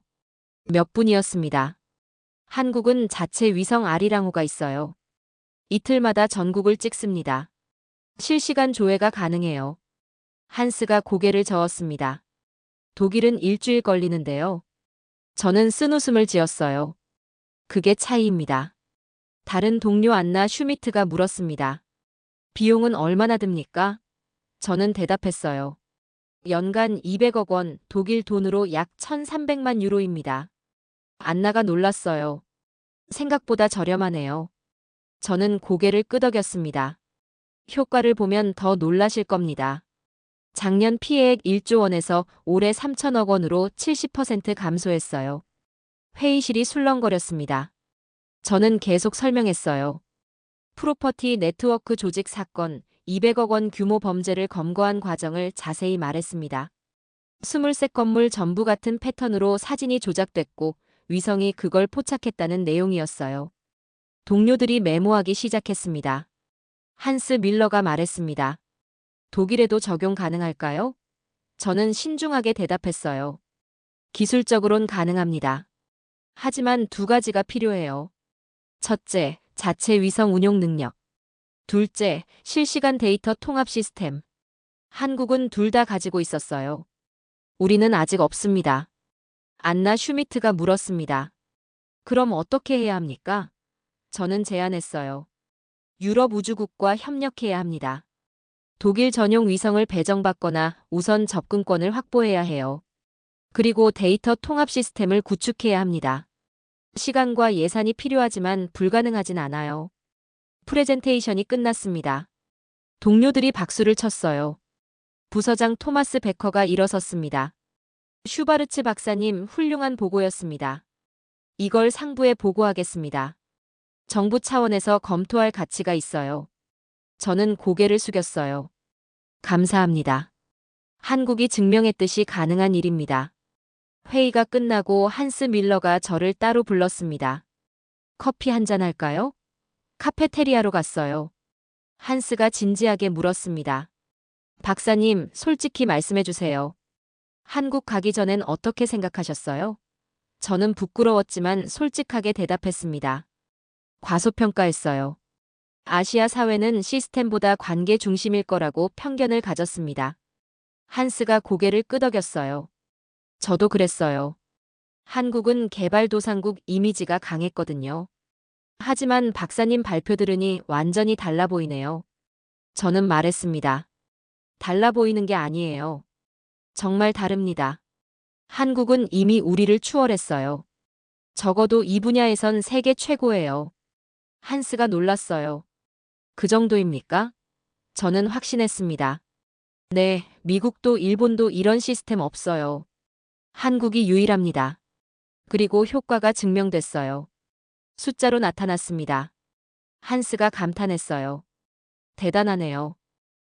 몇 분이었습니다. 한국은 자체 위성 아리랑호가 있어요. 이틀마다 전국을 찍습니다. 실시간 조회가 가능해요. 한스가 고개를 저었습니다. 독일은 일주일 걸리는데요. 저는 쓴웃음을 지었어요. 그게 차이입니다. 다른 동료 안나 슈미트가 물었습니다. 비용은 얼마나 듭니까? 저는 대답했어요. 연간 200억 원, 독일 돈으로 약 1,300만 유로입니다. 안나가 놀랐어요. 생각보다 저렴하네요. 저는 고개를 끄덕였습니다. 효과를 보면 더 놀라실 겁니다. 작년 피해액 1조 원에서 올해 3천억 원으로 70% 감소했어요. 회의실이 술렁거렸습니다. 저는 계속 설명했어요. 프로퍼티 네트워크 조직 사건, 200억 원 규모 범죄를 검거한 과정을 자세히 말했습니다. 23 건물 전부 같은 패턴으로 사진이 조작됐고 위성이 그걸 포착했다는 내용이었어요. 동료들이 메모하기 시작했습니다. 한스 밀러가 말했습니다. 독일에도 적용 가능할까요? 저는 신중하게 대답했어요. 기술적으론 가능합니다. 하지만 두 가지가 필요해요. 첫째, 자체 위성 운용 능력. 둘째, 실시간 데이터 통합 시스템. 한국은 둘 다 가지고 있었어요. 우리는 아직 없습니다. 안나 슈미트가 물었습니다. 그럼 어떻게 해야 합니까? 저는 제안했어요. 유럽 우주국과 협력해야 합니다. 독일 전용 위성을 배정받거나 우선 접근권을 확보해야 해요. 그리고 데이터 통합 시스템을 구축해야 합니다. 시간과 예산이 필요하지만 불가능하진 않아요. 프레젠테이션이 끝났습니다. 동료들이 박수를 쳤어요. 부서장 토마스 베커가 일어섰습니다. 슈바르츠 박사님, 훌륭한 보고였습니다. 이걸 상부에 보고하겠습니다. 정부 차원에서 검토할 가치가 있어요. 저는 고개를 숙였어요. 감사합니다. 한국이 증명했듯이 가능한 일입니다. 회의가 끝나고 한스 밀러가 저를 따로 불렀습니다. 커피 한잔 할까요? 카페테리아로 갔어요. 한스가 진지하게 물었습니다. 박사님, 솔직히 말씀해 주세요. 한국 가기 전엔 어떻게 생각하셨어요? 저는 부끄러웠지만 솔직하게 대답했습니다. 과소평가했어요. 아시아 사회는 시스템보다 관계 중심일 거라고 편견을 가졌습니다. 한스가 고개를 끄덕였어요. 저도 그랬어요. 한국은 개발도상국 이미지가 강했거든요. 하지만 박사님 발표 들으니 완전히 달라 보이네요. 저는 말했습니다. 달라 보이는 게 아니에요. 정말 다릅니다. 한국은 이미 우리를 추월했어요. 적어도 이 분야에선 세계 최고예요. 한스가 놀랐어요. 그 정도입니까? 저는 확신했습니다. 네, 미국도 일본도 이런 시스템 없어요. 한국이 유일합니다. 그리고 효과가 증명됐어요. 숫자로 나타났습니다. 한스가 감탄했어요. 대단하네요.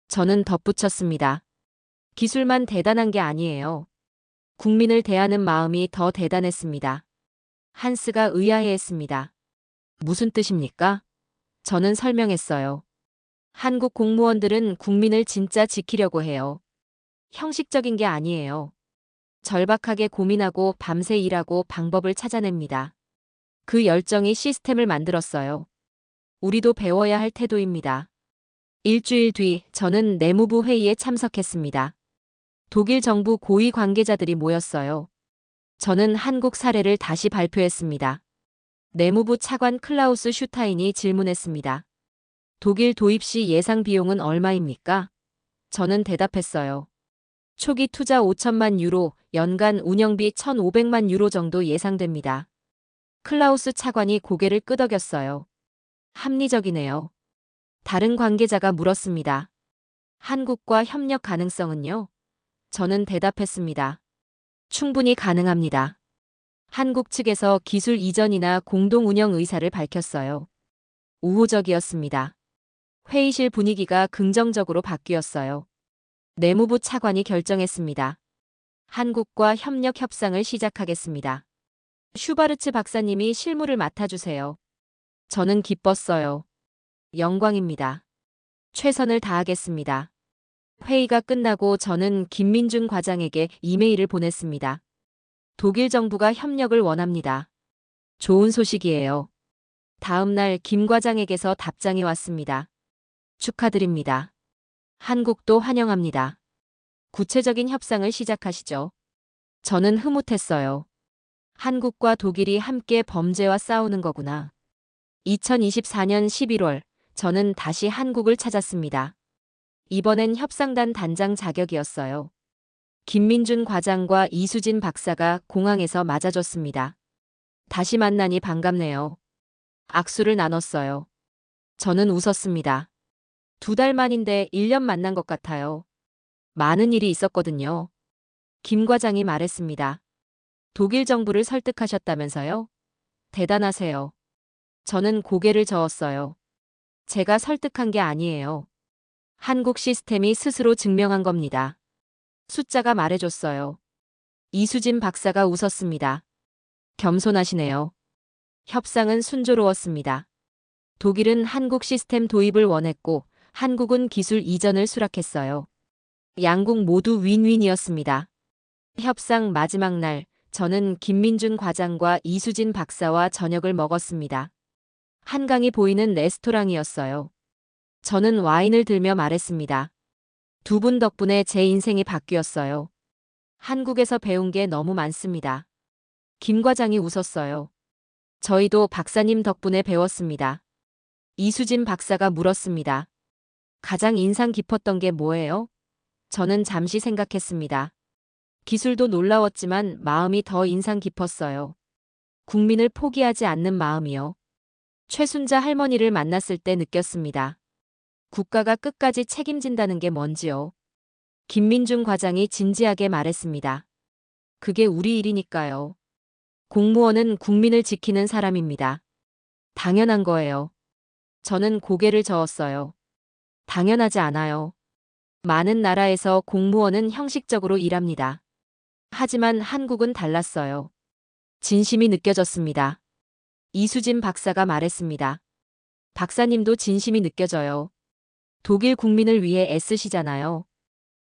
저는 덧붙였습니다. 기술만 대단한 게 아니에요. 국민을 대하는 마음이 더 대단했습니다. 한스가 의아해했습니다. 무슨 뜻입니까? 저는 설명했어요. 한국 공무원들은 국민을 진짜 지키려고 해요. 형식적인 게 아니에요. 절박하게 고민하고 밤새 일하고 방법을 찾아냅니다. 그 열정이 시스템을 만들었어요. 우리도 배워야 할 태도입니다. 일주일 뒤 저는 내무부 회의에 참석했습니다. 독일 정부 고위 관계자들이 모였어요. 저는 한국 사례를 다시 발표했습니다. 내무부 차관 클라우스 슈타인이 질문했습니다. 독일 도입 시 예상 비용은 얼마입니까? 저는 대답했어요. 초기 투자 5천만 유로, 연간 운영비 1,500만 유로 정도 예상됩니다. 클라우스 차관이 고개를 끄덕였어요. 합리적이네요. 다른 관계자가 물었습니다. 한국과 협력 가능성은요? 저는 대답했습니다. 충분히 가능합니다. 한국 측에서 기술 이전이나 공동 운영 의사를 밝혔어요. 우호적이었습니다. 회의실 분위기가 긍정적으로 바뀌었어요. 내무부 차관이 결정했습니다. 한국과 협력 협상을 시작하겠습니다. 슈바르츠 박사님이 실무를 맡아주세요. 저는 기뻤어요. 영광입니다. 최선을 다하겠습니다. 회의가 끝나고 저는 김민준 과장에게 이메일을 보냈습니다. 독일 정부가 협력을 원합니다. 좋은 소식이에요. 다음 날 김 과장에게서 답장이 왔습니다. 축하드립니다. 한국도 환영합니다. 구체적인 협상을 시작하시죠. 저는 흐뭇했어요. 한국과 독일이 함께 범죄와 싸우는 거구나. 2024년 11월, 저는 다시 한국을 찾았습니다. 이번엔 협상단 단장 자격이었어요. 김민준 과장과 이수진 박사가 공항에서 맞아줬습니다. 다시 만나니 반갑네요. 악수를 나눴어요. 저는 웃었습니다. 2달 만인데 1년 만난 것 같아요. 많은 일이 있었거든요. 김 과장이 말했습니다. 독일 정부를 설득하셨다면서요? 대단하세요. 저는 고개를 저었어요. 제가 설득한 게 아니에요. 한국 시스템이 스스로 증명한 겁니다. 숫자가 말해줬어요. 이수진 박사가 웃었습니다. 겸손하시네요. 협상은 순조로웠습니다. 독일은 한국 시스템 도입을 원했고 한국은 기술 이전을 수락했어요. 양국 모두 윈윈이었습니다. 협상 마지막 날, 저는 김민준 과장과 이수진 박사와 저녁을 먹었습니다. 한강이 보이는 레스토랑이었어요. 저는 와인을 들며 말했습니다. 2분 덕분에 제 인생이 바뀌었어요. 한국에서 배운 게 너무 많습니다. 김 과장이 웃었어요. 저희도 박사님 덕분에 배웠습니다. 이수진 박사가 물었습니다. 가장 인상 깊었던 게 뭐예요? 저는 잠시 생각했습니다. 기술도 놀라웠지만 마음이 더 인상 깊었어요. 국민을 포기하지 않는 마음이요. 최순자 할머니를 만났을 때 느꼈습니다. 국가가 끝까지 책임진다는 게 뭔지요. 김민준 과장이 진지하게 말했습니다. 그게 우리 일이니까요. 공무원은 국민을 지키는 사람입니다. 당연한 거예요. 저는 고개를 저었어요. 당연하지 않아요. 많은 나라에서 공무원은 형식적으로 일합니다. 하지만 한국은 달랐어요. 진심이 느껴졌습니다. 이수진 박사가 말했습니다. 박사님도 진심이 느껴져요. 독일 국민을 위해 애쓰시잖아요.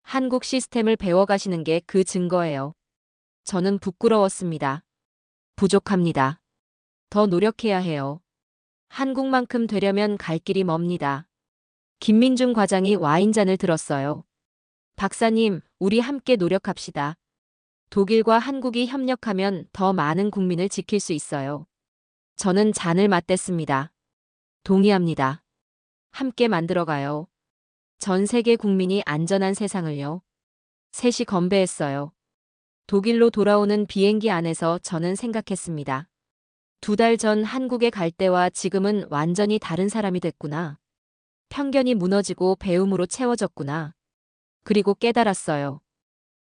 한국 시스템을 배워가시는 게 그 증거예요. 저는 부끄러웠습니다. 부족합니다. 더 노력해야 해요. 한국만큼 되려면 갈 길이 멉니다. 김민중 과장이 와인잔을 들었어요. 박사님, 우리 함께 노력합시다. 독일과 한국이 협력하면 더 많은 국민을 지킬 수 있어요. 저는 잔을 맞댔습니다. 동의합니다. 함께 만들어가요. 전 세계 국민이 안전한 세상을요. 셋이 건배했어요. 독일로 돌아오는 비행기 안에서 저는 생각했습니다. 2달 전 한국에 갈 때와 지금은 완전히 다른 사람이 됐구나. 편견이 무너지고 배움으로 채워졌구나. 그리고 깨달았어요.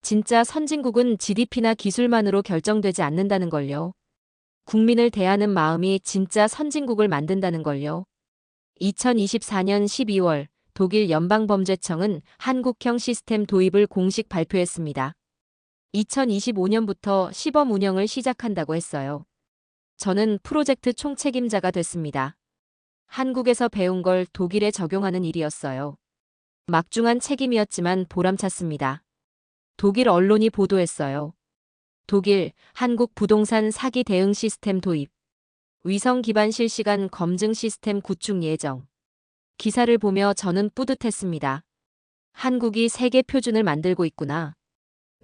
진짜 선진국은 GDP나 기술만으로 결정되지 않는다는 걸요. 국민을 대하는 마음이 진짜 선진국을 만든다는 걸요. 2024년 12월 독일 연방범죄청은 한국형 시스템 도입을 공식 발표했습니다. 2025년부터 시범 운영을 시작한다고 했어요. 저는 프로젝트 총책임자가 됐습니다. 한국에서 배운 걸 독일에 적용하는 일이었어요. 막중한 책임이었지만 보람찼습니다. 독일 언론이 보도했어요. 독일, 한국 부동산 사기 대응 시스템 도입. 위성 기반 실시간 검증 시스템 구축 예정. 기사를 보며 저는 뿌듯했습니다. 한국이 세계 표준을 만들고 있구나.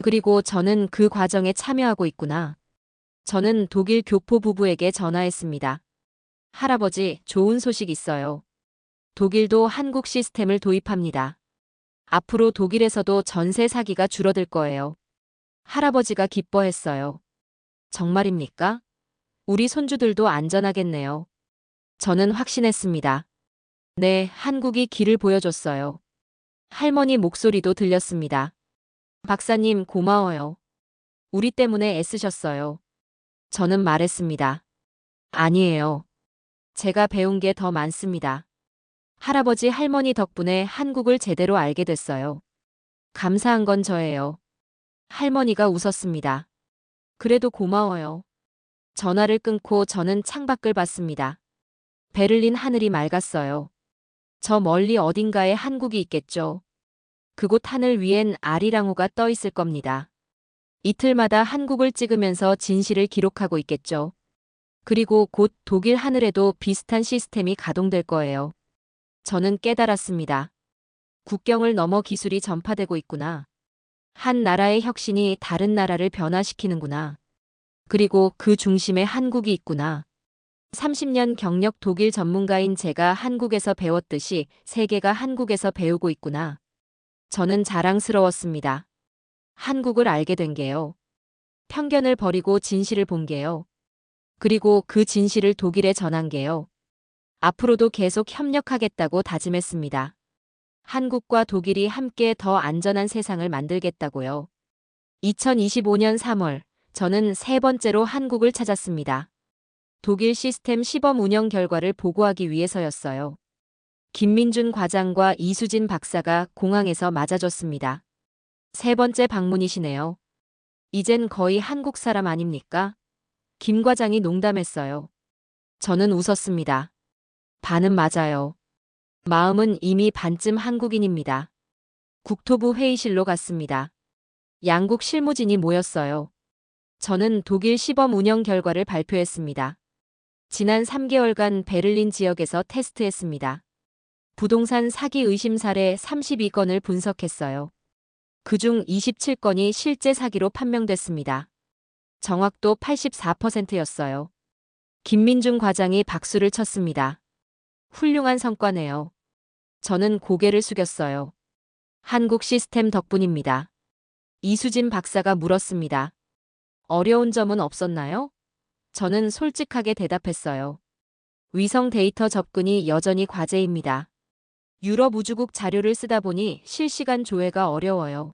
그리고 저는 그 과정에 참여하고 있구나. 저는 독일 교포 부부에게 전화했습니다. 할아버지, 좋은 소식 있어요. 독일도 한국 시스템을 도입합니다. 앞으로 독일에서도 전세 사기가 줄어들 거예요. 할아버지가 기뻐했어요. 정말입니까? 우리 손주들도 안전하겠네요. 저는 확신했습니다. 네, 한국이 길을 보여줬어요. 할머니 목소리도 들렸습니다. 박사님, 고마워요. 우리 때문에 애쓰셨어요. 저는 말했습니다. 아니에요. 제가 배운 게 더 많습니다. 할아버지 할머니 덕분에 한국을 제대로 알게 됐어요. 감사한 건 저예요. 할머니가 웃었습니다. 그래도 고마워요. 전화를 끊고 저는 창밖을 봤습니다. 베를린 하늘이 맑았어요. 저 멀리 어딘가에 한국이 있겠죠. 그곳 하늘 위엔 아리랑호가 떠 있을 겁니다. 이틀마다 한국을 찍으면서 진실을 기록하고 있겠죠. 그리고 곧 독일 하늘에도 비슷한 시스템이 가동될 거예요. 저는 깨달았습니다. 국경을 넘어 기술이 전파되고 있구나. 한 나라의 혁신이 다른 나라를 변화시키는구나. 그리고 그 중심에 한국이 있구나. 30년 경력 독일 전문가인 제가 한국에서 배웠듯이 세계가 한국에서 배우고 있구나. 저는 자랑스러웠습니다. 한국을 알게 된 게요. 편견을 버리고 진실을 본 게요. 그리고 그 진실을 독일에 전한 게요. 앞으로도 계속 협력하겠다고 다짐했습니다. 한국과 독일이 함께 더 안전한 세상을 만들겠다고요. 2025년 3월, 저는 세 번째로 한국을 찾았습니다. 독일 시스템 시범 운영 결과를 보고하기 위해서였어요. 김민준 과장과 이수진 박사가 공항에서 맞아줬습니다. 세 번째 방문이시네요. 이젠 거의 한국 사람 아닙니까? 김 과장이 농담했어요. 저는 웃었습니다. 반은 맞아요. 마음은 이미 반쯤 한국인입니다. 국토부 회의실로 갔습니다. 양국 실무진이 모였어요. 저는 독일 시범 운영 결과를 발표했습니다. 지난 3개월간 베를린 지역에서 테스트했습니다. 부동산 사기 의심 사례 32건을 분석했어요. 그중 27건이 실제 사기로 판명됐습니다. 정확도 84%였어요. 김민중 과장이 박수를 쳤습니다. 훌륭한 성과네요. 저는 고개를 숙였어요. 한국 시스템 덕분입니다. 이수진 박사가 물었습니다. 어려운 점은 없었나요? 저는 솔직하게 대답했어요. 위성 데이터 접근이 여전히 과제입니다. 유럽 우주국 자료를 쓰다 보니 실시간 조회가 어려워요.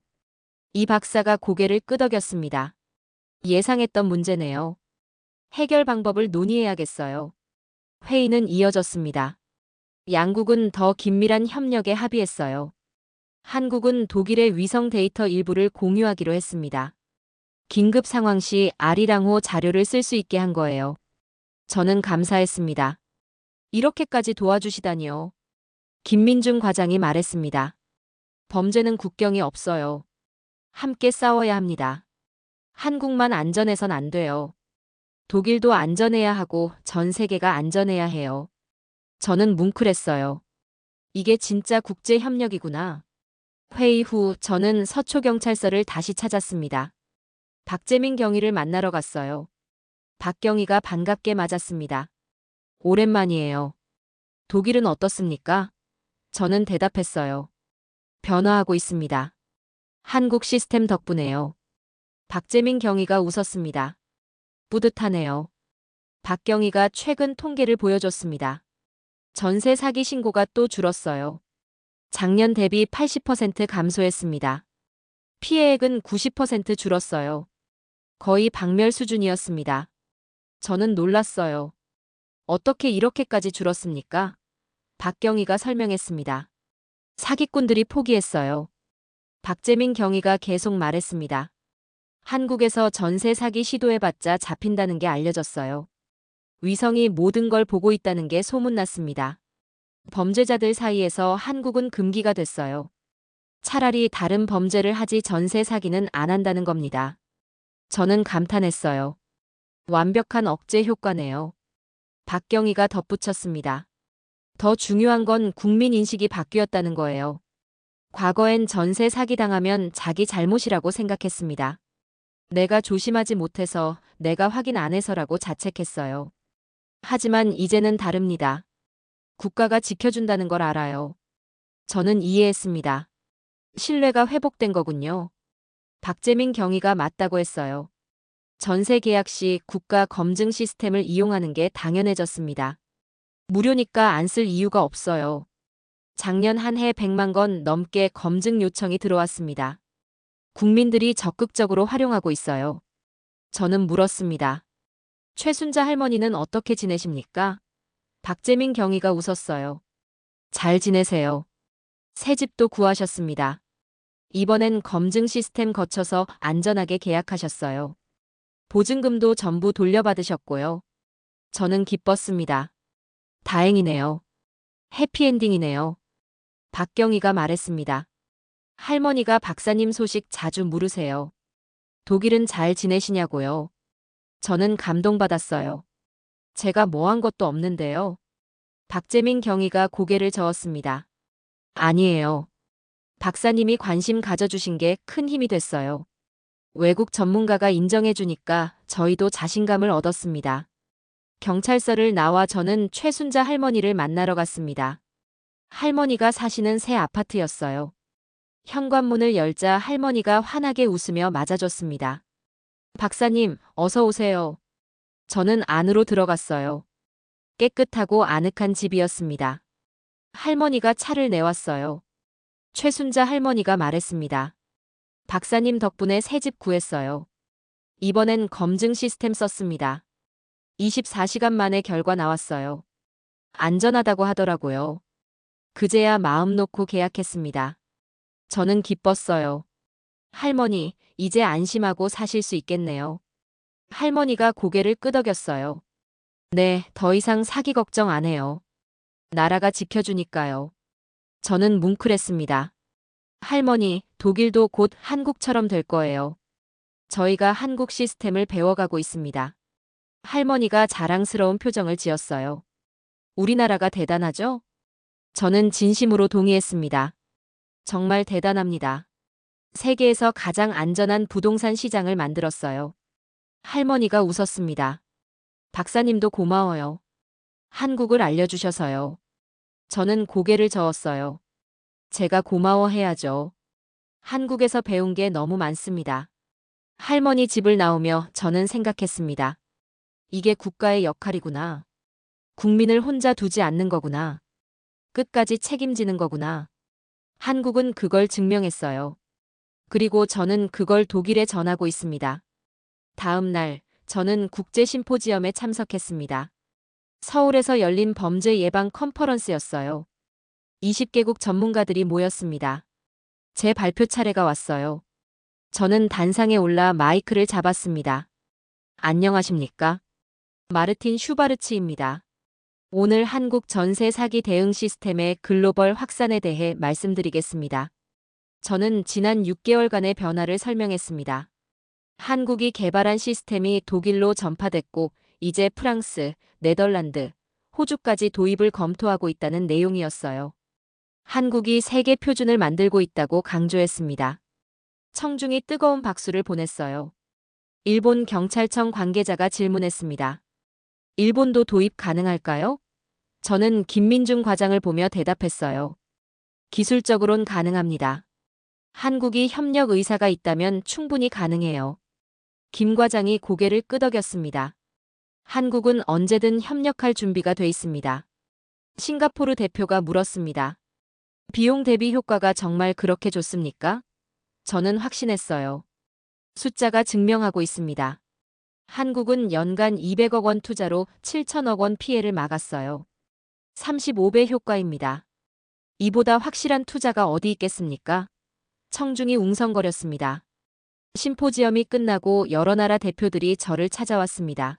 이 박사가 고개를 끄덕였습니다. 예상했던 문제네요. 해결 방법을 논의해야겠어요. 회의는 이어졌습니다. 양국은 더 긴밀한 협력에 합의했어요. 한국은 독일의 위성 데이터 일부를 공유하기로 했습니다. 긴급 상황 시 아리랑호 자료를 쓸 수 있게 한 거예요. 저는 감사했습니다. 이렇게까지 도와주시다니요. 김민중 과장이 말했습니다. 범죄는 국경이 없어요. 함께 싸워야 합니다. 한국만 안전해선 안 돼요. 독일도 안전해야 하고 전 세계가 안전해야 해요. 저는 뭉클했어요. 이게 진짜 국제 협력이구나. 회의 후 저는 서초경찰서를 다시 찾았습니다. 박재민 경위를 만나러 갔어요. 박경희가 반갑게 맞았습니다. 오랜만이에요. 독일은 어떻습니까? 저는 대답했어요. 변화하고 있습니다. 한국 시스템 덕분에요. 박재민 경위가 웃었습니다. 뿌듯하네요. 박경희가 최근 통계를 보여줬습니다. 전세 사기 신고가 또 줄었어요. 작년 대비 80% 감소했습니다. 피해액은 90% 줄었어요. 거의 박멸 수준이었습니다. 저는 놀랐어요. 어떻게 이렇게까지 줄었습니까? 박경희가 설명했습니다. 사기꾼들이 포기했어요. 박재민 경위가 계속 말했습니다. 한국에서 전세 사기 시도해봤자 잡힌다는 게 알려졌어요. 위성이 모든 걸 보고 있다는 게 소문났습니다. 범죄자들 사이에서 한국은 금기가 됐어요. 차라리 다른 범죄를 하지 전세 사기는 안 한다는 겁니다. 저는 감탄했어요. 완벽한 억제 효과네요. 박경희가 덧붙였습니다. 더 중요한 건 국민 인식이 바뀌었다는 거예요. 과거엔 전세 사기당하면 자기 잘못이라고 생각했습니다. 내가 조심하지 못해서, 내가 확인 안 해서라고 자책했어요. 하지만 이제는 다릅니다. 국가가 지켜준다는 걸 알아요. 저는 이해했습니다. 신뢰가 회복된 거군요. 박재민 경위가 맞다고 했어요. 전세 계약 시 국가 검증 시스템을 이용하는 게 당연해졌습니다. 무료니까 안 쓸 이유가 없어요. 작년 한 해 100만 건 넘게 검증 요청이 들어왔습니다. 국민들이 적극적으로 활용하고 있어요. 저는 물었습니다. 최순자 할머니는 어떻게 지내십니까? 박재민 경위가 웃었어요. 잘 지내세요. 새 집도 구하셨습니다. 이번엔 검증 시스템 거쳐서 안전하게 계약하셨어요. 보증금도 전부 돌려받으셨고요. 저는 기뻤습니다. 다행이네요. 해피엔딩이네요. 박경희가 말했습니다. 할머니가 박사님 소식 자주 물으세요. 독일은 잘 지내시냐고요. 저는 감동받았어요. 제가 뭐 한 것도 없는데요. 박재민 경위가 고개를 저었습니다. 아니에요. 박사님이 관심 가져주신 게 큰 힘이 됐어요. 외국 전문가가 인정해주니까 저희도 자신감을 얻었습니다. 경찰서를 나와 저는 최순자 할머니를 만나러 갔습니다. 할머니가 사시는 새 아파트였어요. 현관문을 열자 할머니가 환하게 웃으며 맞아줬습니다. 박사님, 어서 오세요. 저는 안으로 들어갔어요. 깨끗하고 아늑한 집이었습니다. 할머니가 차를 내왔어요. 최순자 할머니가 말했습니다. 박사님 덕분에 새 집 구했어요. 이번엔 검증 시스템 썼습니다. 24시간 만에 결과 나왔어요. 안전하다고 하더라고요. 그제야 마음 놓고 계약했습니다. 저는 기뻤어요. 할머니, 이제 안심하고 사실 수 있겠네요. 할머니가 고개를 끄덕였어요. 네, 더 이상 사기 걱정 안 해요. 나라가 지켜주니까요. 저는 뭉클했습니다. 할머니, 독일도 곧 한국처럼 될 거예요. 저희가 한국 시스템을 배워가고 있습니다. 할머니가 자랑스러운 표정을 지었어요. 우리나라가 대단하죠? 저는 진심으로 동의했습니다. 정말 대단합니다. 세계에서 가장 안전한 부동산 시장을 만들었어요. 할머니가 웃었습니다. 박사님도 고마워요. 한국을 알려주셔서요. 저는 고개를 저었어요. 제가 고마워해야죠. 한국에서 배운 게 너무 많습니다. 할머니 집을 나오며 저는 생각했습니다. 이게 국가의 역할이구나. 국민을 혼자 두지 않는 거구나. 끝까지 책임지는 거구나. 한국은 그걸 증명했어요. 그리고 저는 그걸 독일에 전하고 있습니다. 다음 날, 저는 국제 심포지엄에 참석했습니다. 서울에서 열린 범죄 예방 컨퍼런스였어요. 20개국 전문가들이 모였습니다. 제 발표 차례가 왔어요. 저는 단상에 올라 마이크를 잡았습니다. 안녕하십니까? 마르틴 슈바르츠입니다. 오늘 한국 전세 사기 대응 시스템의 글로벌 확산에 대해 말씀드리겠습니다. 저는 지난 6개월간의 변화를 설명했습니다. 한국이 개발한 시스템이 독일로 전파됐고 이제 프랑스, 네덜란드, 호주까지 도입을 검토하고 있다는 내용이었어요. 한국이 세계 표준을 만들고 있다고 강조했습니다. 청중이 뜨거운 박수를 보냈어요. 일본 경찰청 관계자가 질문했습니다. 일본도 도입 가능할까요? 저는 김민중 과장을 보며 대답했어요. 기술적으론 가능합니다. 한국이 협력 의사가 있다면 충분히 가능해요. 김 과장이 고개를 끄덕였습니다. 한국은 언제든 협력할 준비가 돼 있습니다. 싱가포르 대표가 물었습니다. 비용 대비 효과가 정말 그렇게 좋습니까? 저는 확신했어요. 숫자가 증명하고 있습니다. 한국은 연간 200억 원 투자로 7천억 원 피해를 막았어요. 35배 효과입니다. 이보다 확실한 투자가 어디 있겠습니까? 청중이 웅성거렸습니다. 심포지엄이 끝나고 여러 나라 대표들이 저를 찾아왔습니다.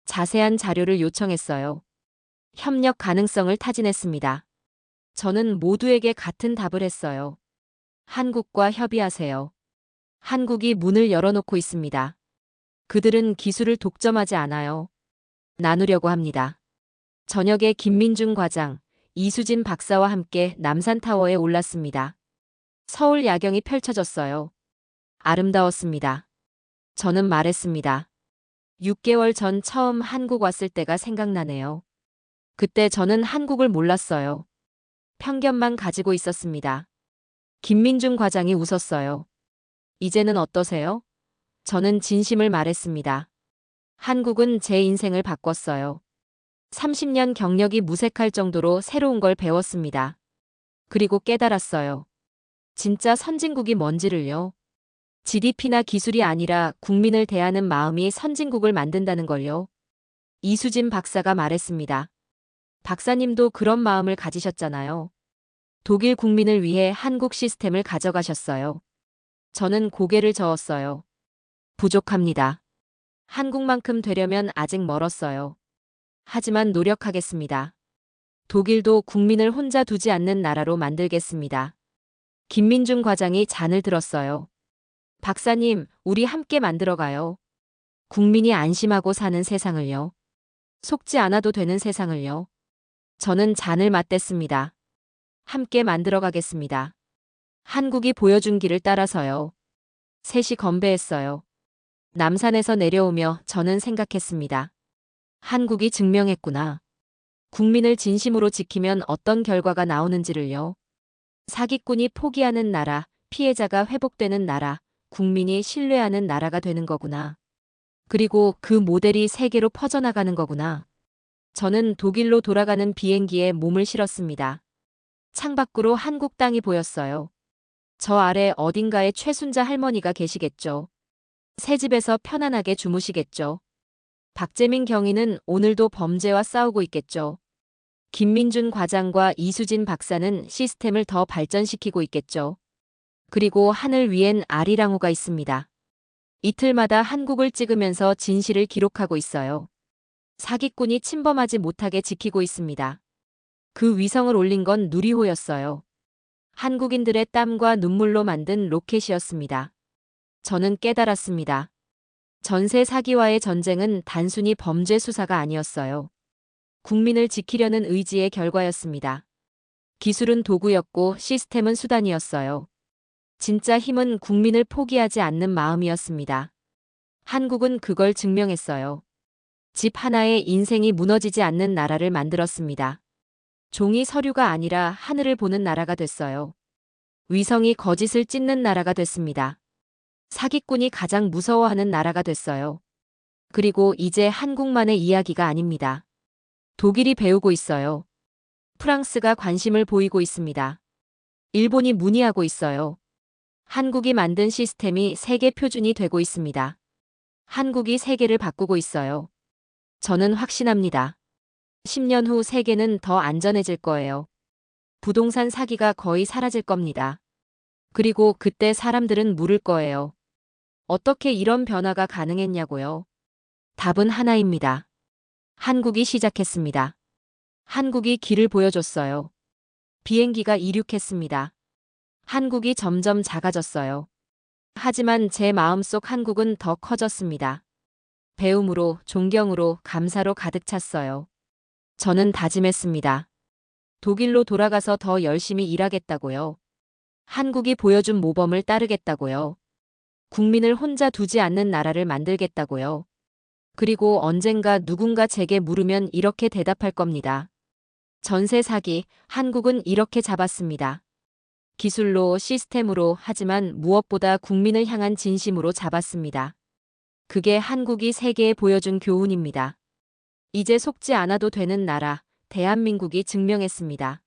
자세한 자료를 요청했어요. 협력 가능성을 타진했습니다. 저는 모두에게 같은 답을 했어요. 한국과 협의하세요. 한국이 문을 열어놓고 있습니다. 그들은 기술을 독점하지 않아요. 나누려고 합니다. 저녁에 김민중 과장, 이수진 박사와 함께 남산타워에 올랐습니다. 서울 야경이 펼쳐졌어요. 아름다웠습니다. 저는 말했습니다. 6개월 전 처음 한국 왔을 때가 생각나네요. 그때 저는 한국을 몰랐어요. 편견만 가지고 있었습니다. 김민중 과장이 웃었어요. 이제는 어떠세요? 저는 진심을 말했습니다. 한국은 제 인생을 바꿨어요. 30년 경력이 무색할 정도로 새로운 걸 배웠습니다. 그리고 깨달았어요. 진짜 선진국이 뭔지를요. GDP나 기술이 아니라 국민을 대하는 마음이 선진국을 만든다는 걸요. 이수진 박사가 말했습니다. 박사님도 그런 마음을 가지셨잖아요. 독일 국민을 위해 한국 시스템을 가져가셨어요. 저는 고개를 저었어요. 부족합니다. 한국만큼 되려면 아직 멀었어요. 하지만 노력하겠습니다. 독일도 국민을 혼자 두지 않는 나라로 만들겠습니다. 김민중 과장이 잔을 들었어요. 박사님, 우리 함께 만들어가요. 국민이 안심하고 사는 세상을요. 속지 않아도 되는 세상을요. 저는 잔을 맞댔습니다. 함께 만들어가겠습니다. 한국이 보여준 길을 따라서요. 셋이 건배했어요. 남산에서 내려오며 저는 생각했습니다. 한국이 증명했구나. 국민을 진심으로 지키면 어떤 결과가 나오는지를요. 사기꾼이 포기하는 나라, 피해자가 회복되는 나라, 국민이 신뢰하는 나라가 되는 거구나. 그리고 그 모델이 세계로 퍼져나가는 거구나. 저는 독일로 돌아가는 비행기에 몸을 실었습니다. 창밖으로 한국 땅이 보였어요. 저 아래 어딘가에 최순자 할머니가 계시겠죠. 새 집에서 편안하게 주무시겠죠. 박재민 경위는 오늘도 범죄와 싸우고 있겠죠. 김민준 과장과 이수진 박사는 시스템을 더 발전시키고 있겠죠. 그리고 하늘 위엔 아리랑호가 있습니다. 이틀마다 한국을 찍으면서 진실을 기록하고 있어요. 사기꾼이 침범하지 못하게 지키고 있습니다. 그 위성을 올린 건 누리호였어요. 한국인들의 땀과 눈물로 만든 로켓이었습니다. 저는 깨달았습니다. 전세 사기와의 전쟁은 단순히 범죄 수사가 아니었어요. 국민을 지키려는 의지의 결과였습니다. 기술은 도구였고 시스템은 수단이었어요. 진짜 힘은 국민을 포기하지 않는 마음이었습니다. 한국은 그걸 증명했어요. 집 하나에 인생이 무너지지 않는 나라를 만들었습니다. 종이 서류가 아니라 하늘을 보는 나라가 됐어요. 위성이 거짓을 찢는 나라가 됐습니다. 사기꾼이 가장 무서워하는 나라가 됐어요. 그리고 이제 한국만의 이야기가 아닙니다. 독일이 배우고 있어요. 프랑스가 관심을 보이고 있습니다. 일본이 문의하고 있어요. 한국이 만든 시스템이 세계 표준이 되고 있습니다. 한국이 세계를 바꾸고 있어요. 저는 확신합니다. 10년 후 세계는 더 안전해질 거예요. 부동산 사기가 거의 사라질 겁니다. 그리고 그때 사람들은 물을 거예요. 어떻게 이런 변화가 가능했냐고요? 답은 하나입니다. 한국이 시작했습니다. 한국이 길을 보여줬어요. 비행기가 이륙했습니다. 한국이 점점 작아졌어요. 하지만 제 마음속 한국은 더 커졌습니다. 배움으로, 존경으로, 감사로 가득 찼어요. 저는 다짐했습니다. 독일로 돌아가서 더 열심히 일하겠다고요. 한국이 보여준 모범을 따르겠다고요. 국민을 혼자 두지 않는 나라를 만들겠다고요. 그리고 언젠가 누군가 제게 물으면 이렇게 대답할 겁니다. 전세 사기, 한국은 이렇게 잡았습니다. 기술로, 시스템으로, 하지만 무엇보다 국민을 향한 진심으로 잡았습니다. 그게 한국이 세계에 보여준 교훈입니다. 이제 속지 않아도 되는 나라, 대한민국이 증명했습니다.